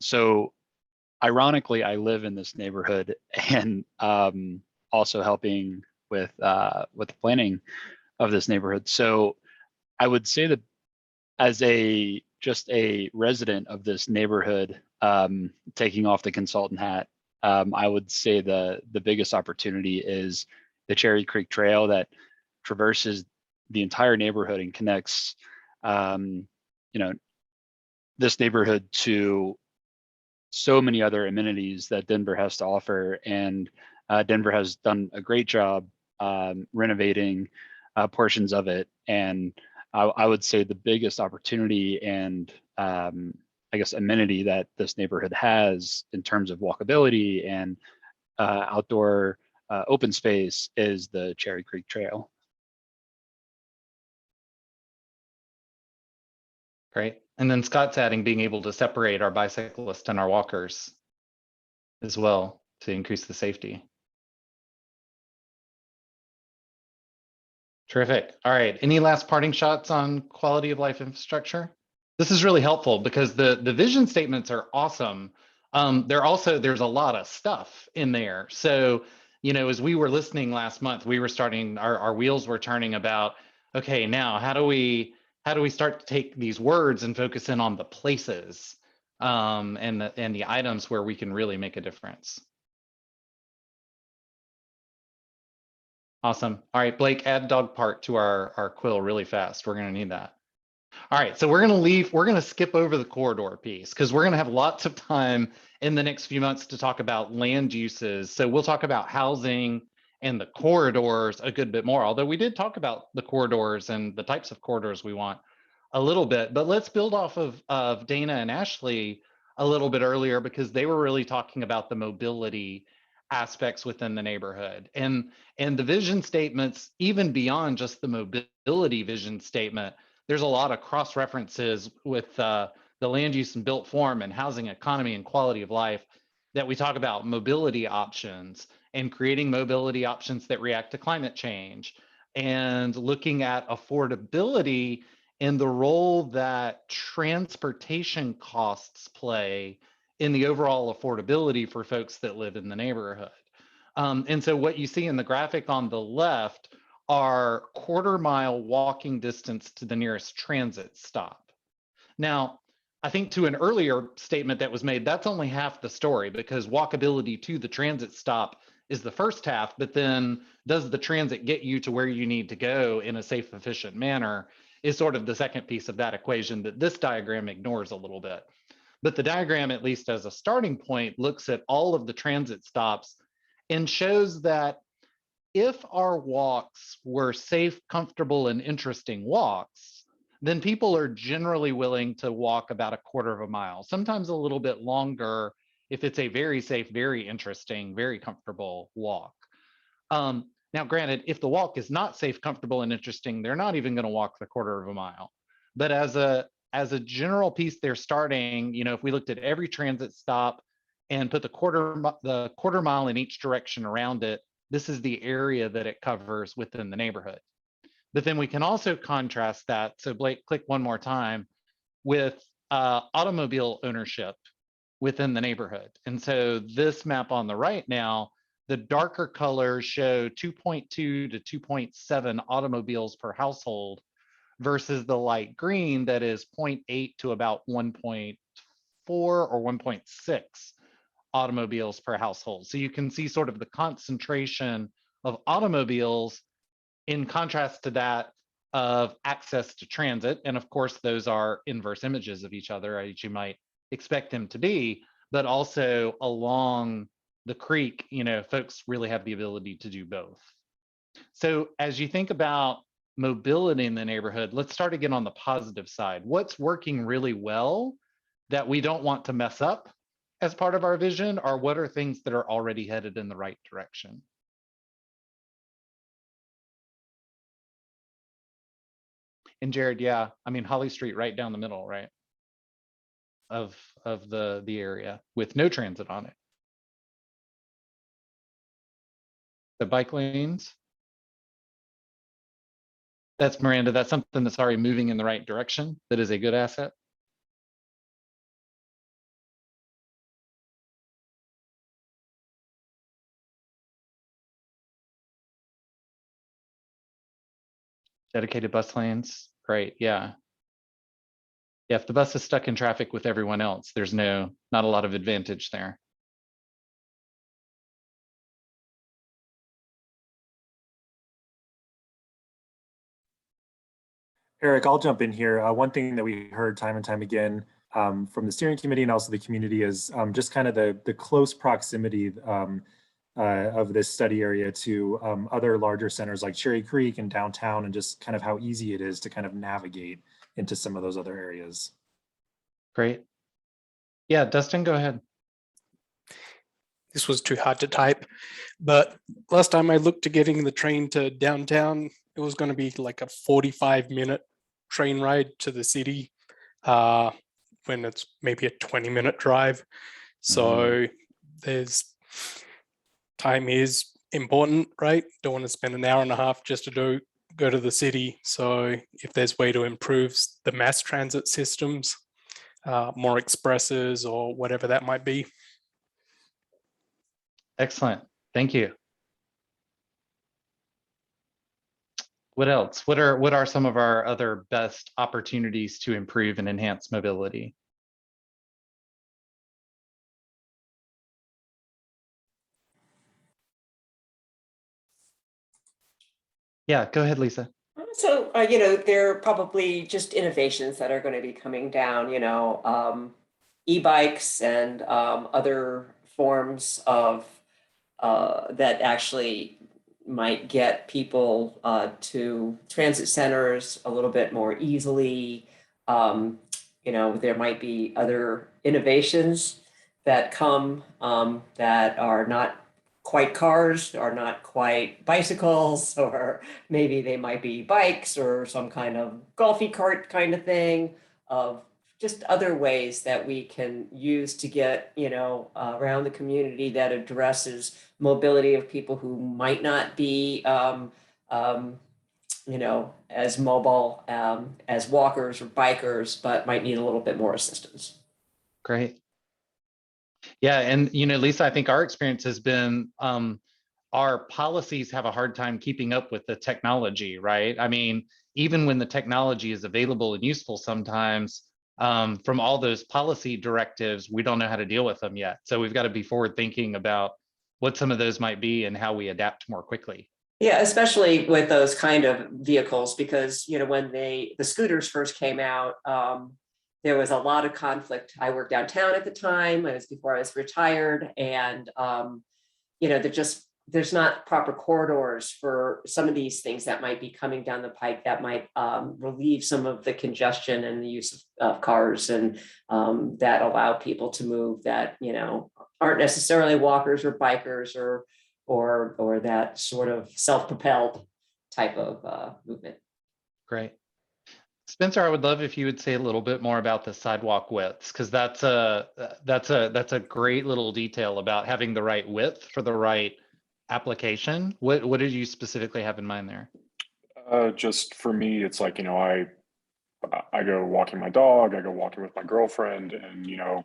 so ironically, I live in this neighborhood and also helping with the planning of this neighborhood. So I would say that as just a resident of this neighborhood, taking off the consultant hat, I would say the biggest opportunity is the Cherry Creek Trail that traverses the entire neighborhood and connects, this neighborhood to so many other amenities that Denver has to offer. And Denver has done a great job renovating portions of it. And I would say the biggest opportunity and I guess amenity that this neighborhood has in terms of walkability and outdoor open space is the Cherry Creek Trail. Great. And then Scott's adding being able to separate our bicyclists and our walkers as well to increase the safety. Terrific. All right. Any last parting shots on quality of life infrastructure? This is really helpful because the vision statements are awesome. There's a lot of stuff in there. So, as we were listening last month, we were starting, our wheels were turning about, okay, now how do we start to take these words and focus in on the places and the items where we can really make a difference? Awesome. All right, Blake, add dog park to our quill really fast. We're going to need that. All right, so we're going to skip over the corridor piece because we're going to have lots of time in the next few months to talk about land uses. So we'll talk about housing and the corridors a good bit more, although we did talk about the corridors and the types of corridors we want a little bit. But let's build off of Dana and Ashley a little bit earlier because they were really talking about the mobility aspects within the neighborhood and the vision statements, even beyond just the mobility vision statement. There's a lot of cross references with the land use and built form and housing economy and quality of life that we talk about mobility options and creating mobility options that react to climate change and looking at affordability and the role that transportation costs play in the overall affordability for folks that live in the neighborhood. And so what you see in the graphic on the left are quarter-mile walking distance to the nearest transit stop. Now, I think to an earlier statement that was made, that's only half the story because walkability to the transit stop is the first half, but then does the transit get you to where you need to go in a safe, efficient manner is sort of the second piece of that equation that this diagram ignores a little bit. But the diagram, at least as a starting point, looks at all of the transit stops and shows that if our walks were safe, comfortable, and interesting walks, then people are generally willing to walk about a quarter of a mile, sometimes a little bit longer if it's a very safe, very interesting, very comfortable walk. Now, granted, if the walk is not safe, comfortable, and interesting, they're not even going to walk the quarter of a mile. But as a general piece, they're starting, you know, if we looked at every transit stop and put the quarter mile in each direction around it, this is the area that it covers within the neighborhood. But then we can also contrast that. So Blake, click one more time, with automobile ownership within the neighborhood. And so this map on the right now, the darker colors show 2.2 to 2.7 automobiles per household versus the light green that is 0.8 to about 1.4 or 1.6 automobiles per household. So you can see sort of the concentration of automobiles in contrast to that of access to transit. And of course, those are inverse images of each other, as you might expect them to be, but also along the creek, you know, folks really have the ability to do both. So as you think about mobility in the neighborhood, let's start again on the positive side. What's working really well that we don't want to mess up as part of our vision, or what are things that are already headed in the right direction? And Jared, yeah, I mean, Holly Street right down the middle, right? Of the area with no transit on it. The bike lanes. That's Miranda, that's something that's already moving in the right direction. That is a good asset. Dedicated bus lanes, great, yeah. Yeah, if the bus is stuck in traffic with everyone else, there's not a lot of advantage there. Eric, I'll jump in here. One thing that we heard time and time again from the steering committee and also the community is just kind of the close proximity of this study area to other larger centers like Cherry Creek and downtown, and just kind of how easy it is to kind of navigate into some of those other areas. Great. Yeah, Dustin, go ahead. This was too hard to type, but last time I looked to getting the train to downtown, it was going to be like a 45-minute train ride to the city when it's maybe a 20-minute drive. So time is important, right? Don't want to spend an hour and a half just to go to the city. So if there's a way to improve the mass transit systems, more expresses or whatever that might be. Excellent, thank you. What else? What are some of our other best opportunities to improve and enhance mobility? Yeah, go ahead, Lisa. So, you know, there are probably just innovations that are going to be coming down, you know, e-bikes and other forms of that actually might get people to transit centers a little bit more easily. You know, there might be other innovations that come that are not quite cars, are not quite bicycles, or maybe they might be bikes or some kind of golfy cart kind of thing, of just other ways that we can use to get, you know, around the community that addresses mobility of people who might not be, you know, as mobile as walkers or bikers, but might need a little bit more assistance. Great. Yeah, and you know, Lisa, I think our experience has been our policies have a hard time keeping up with the technology, right? I mean, even when the technology is available and useful sometimes, from all those policy directives, we don't know how to deal with them yet. So we've got to be forward thinking about what some of those might be and how we adapt more quickly. Yeah, especially with those kind of vehicles, because, you know, when the scooters first came out, there was a lot of conflict. I worked downtown at the time. It was before I was retired. And, you know, there just there's not proper corridors for some of these things that might be coming down the pike that might relieve some of the congestion and the use of cars and that allow people to move that, you know, aren't necessarily walkers or bikers or that sort of self-propelled type of movement. Great. Spencer, I would love if you would say a little bit more about the sidewalk widths, because that's a great little detail about having the right width for the right application. What did you specifically have in mind there? Just for me, it's like, you know, I go walking my dog, I go walking with my girlfriend, and you know,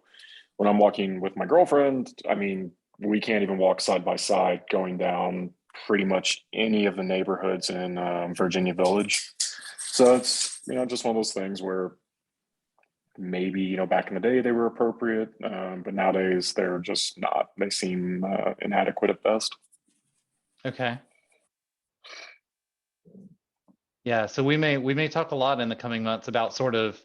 when I'm walking with my girlfriend, I mean, we can't even walk side by side going down pretty much any of the neighborhoods in Virginia Village. So it's, you know, just one of those things where maybe, you know, back in the day they were appropriate, but nowadays they're just not. They seem inadequate at best. Okay. Yeah, so we may talk a lot in the coming months about sort of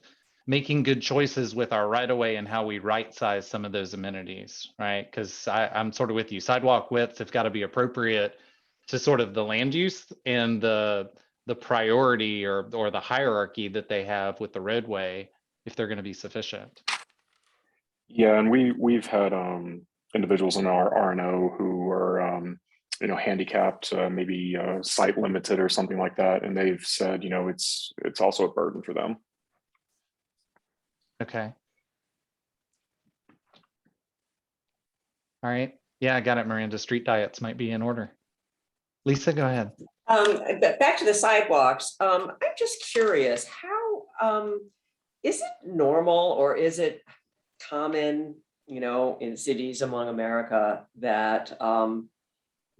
making good choices with our right of way and how we right size some of those amenities, right? Because I'm sort of with you. Sidewalk widths have got to be appropriate to sort of the land use and the priority or the hierarchy that they have with the roadway, if they're going to be sufficient. Yeah, and we've had individuals in our R&O who are you know, handicapped, maybe sight limited or something like that, and they've said, you know, it's also a burden for them. Okay. All right. Yeah, I got it, Miranda. Street diets might be in order. Lisa, go ahead. But back to the sidewalks. I'm just curious, how is it normal or is it common, you know, in cities among America that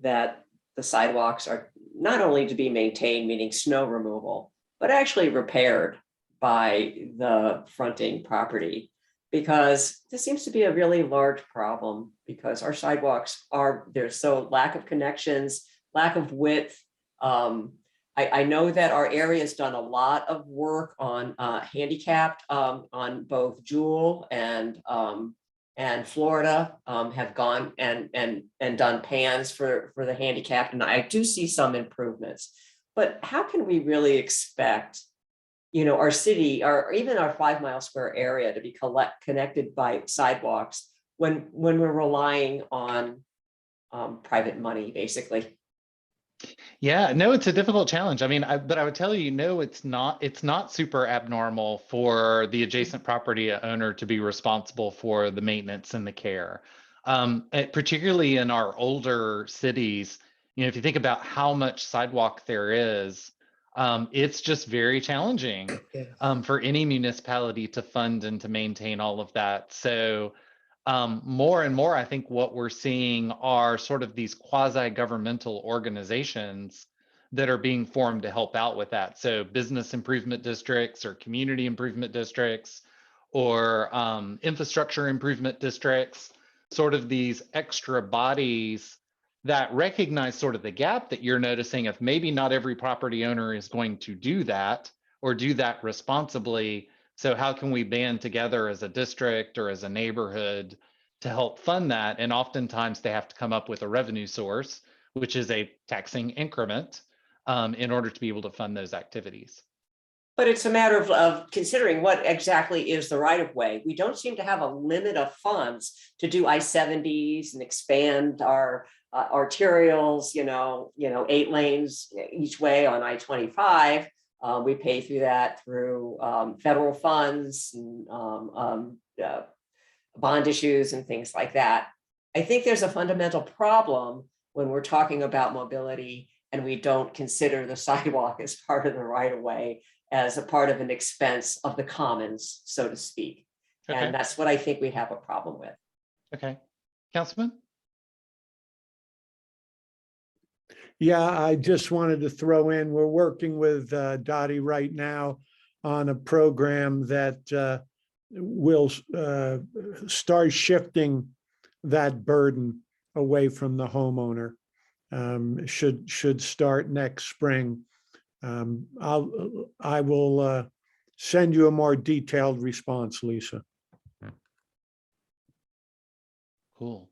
that the sidewalks are not only to be maintained, meaning snow removal, but actually repaired by the fronting property? Because this seems to be a really large problem because our sidewalks there's so lack of connections, lack of width. I know that our area has done a lot of work on handicapped on both Jewel and Florida have gone and done pans for the handicapped, and I do see some improvements. But how can we really expect, you know, our city or even our 5 mile square area to be connected by sidewalks when we're relying on private money, basically? Yeah, no, it's a difficult challenge. I mean, but I would tell you, no, it's not super abnormal for the adjacent property owner to be responsible for the maintenance and the care. Particularly in our older cities, you know, if you think about how much sidewalk there is, it's just very challenging for any municipality to fund and to maintain all of that. So more and more, I think what we're seeing are sort of these quasi-governmental organizations that are being formed to help out with that. So business improvement districts or community improvement districts or infrastructure improvement districts, sort of these extra bodies that recognize sort of the gap that you're noticing of maybe not every property owner is going to do that or do that responsibly. So how can we band together as a district or as a neighborhood to help fund that? And oftentimes they have to come up with a revenue source, which is a taxing increment in order to be able to fund those activities. But it's a matter of considering what exactly is the right of way. We don't seem to have a limit of funds to do I-70s and expand our arterials, you know, 8 lanes each way on I-25. We pay through that through federal funds and bond issues and things like that. I think there's a fundamental problem when we're talking about mobility and we don't consider the sidewalk as part of the right of way, as a part of an expense of the commons, so to speak. Okay. And that's what I think we have a problem with. Okay. Councilman? Yeah, I just wanted to throw in, we're working with Dottie right now on a program that will start shifting that burden away from the homeowner. Should start next spring. I will send you a more detailed response, Lisa. Cool.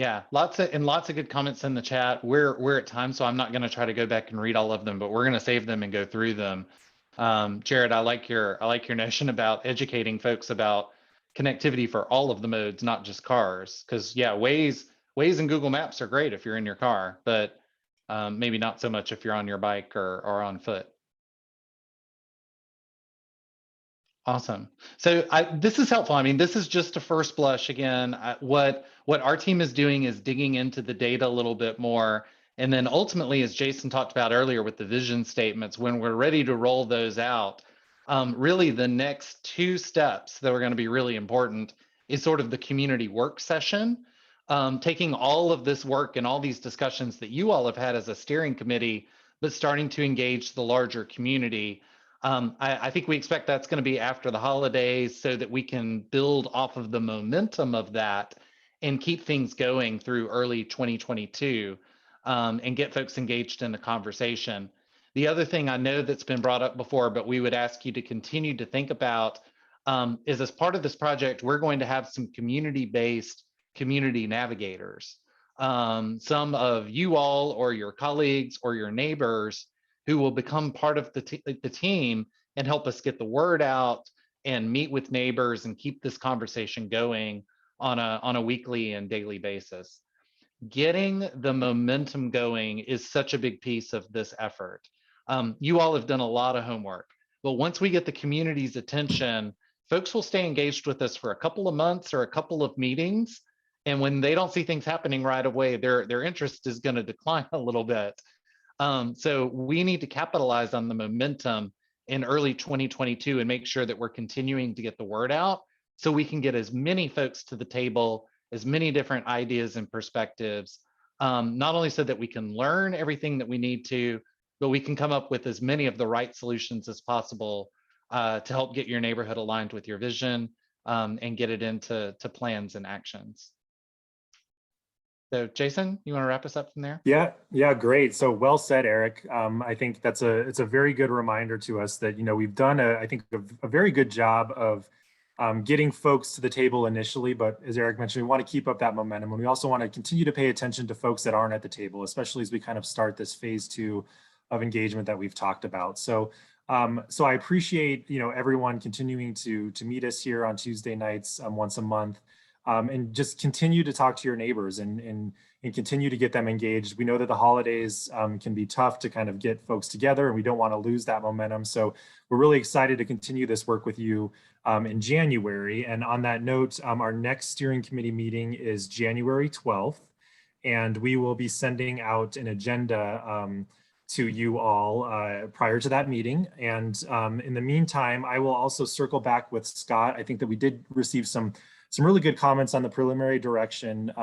Yeah, lots of good comments in the chat. We're at time, so I'm not going to try to go back and read all of them, but we're going to save them and go through them. Jared, I like your notion about educating folks about connectivity for all of the modes, not just cars. Because yeah, Waze and Google Maps are great if you're in your car, but maybe not so much if you're on your bike or on foot. Awesome. So this is helpful. I mean, this is just a first blush. Again, what our team is doing is digging into the data a little bit more. And then ultimately, as Jason talked about earlier with the vision statements, when we're ready to roll those out, really the next two steps that are going to be really important is sort of the community work session, taking all of this work and all these discussions that you all have had as a steering committee, but starting to engage the larger community. I think we expect that's going to be after the holidays so that we can build off of the momentum of that and keep things going through early 2022 and get folks engaged in the conversation. The other thing I know that's been brought up before, but we would ask you to continue to think about is as part of this project, we're going to have some community-based community navigators. Some of you all or your colleagues or your neighbors who will become part of the team and help us get the word out and meet with neighbors and keep this conversation going on a weekly and daily basis. Getting the momentum going is such a big piece of this effort. You all have done a lot of homework, but once we get the community's attention, folks will stay engaged with us for a couple of months or a couple of meetings. And when they don't see things happening right away, their interest is going to decline a little bit. So we need to capitalize on the momentum in early 2022 and make sure that we're continuing to get the word out so we can get as many folks to the table, as many different ideas and perspectives, not only so that we can learn everything that we need to, but we can come up with as many of the right solutions as possible to help get your neighborhood aligned with your vision and get it into plans and actions. So Jason, you want to wrap us up from there? Yeah, great. So well said, Eric. I think it's a very good reminder to us that, you know, we've done I think a very good job of getting folks to the table initially, but as Eric mentioned, we want to keep up that momentum, and we also want to continue to pay attention to folks that aren't at the table, especially as we kind of start this phase 2 of engagement that we've talked about. So so I appreciate, you know, everyone continuing to meet us here on Tuesday nights once a month. And just continue to talk to your neighbors and continue to get them engaged. We know that the holidays can be tough to kind of get folks together, and we don't want to lose that momentum. So we're really excited to continue this work with you in January. And on that note, our next steering committee meeting is January 12th, and we will be sending out an agenda to you all prior to that meeting. And in the meantime, I will also circle back with Scott. I think that we did receive some really good comments on the preliminary direction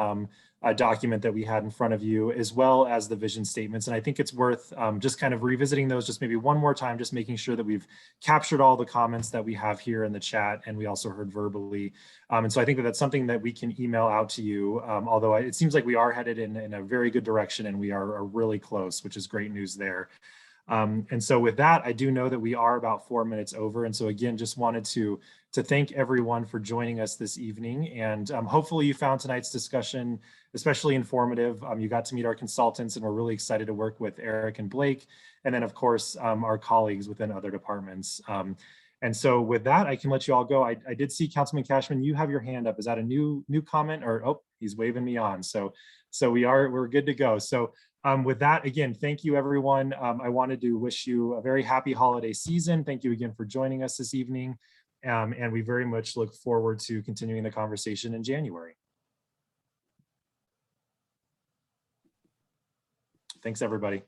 document that we had in front of you, as well as the vision statements. And I think it's worth just kind of revisiting those just maybe one more time, just making sure that we've captured all the comments that we have here in the chat and we also heard verbally. And so I think that that's something that we can email out to you, although it seems like we are headed in a very good direction and we are really close, which is great news there. And so with that, I do know that we are about 4 minutes over. And so again, just wanted to thank everyone for joining us this evening. And hopefully you found tonight's discussion especially informative. You got to meet our consultants, and we're really excited to work with Eric and Blake. And then of course, our colleagues within other departments. And so with that, I can let you all go. I did see Councilman Cashman, you have your hand up. Is that a new comment, or, oh, he's waving me on. So we're good to go. So with that, again, thank you, everyone. I wanted to wish you a very happy holiday season. Thank you again for joining us this evening. And we very much look forward to continuing the conversation in January. Thanks, everybody.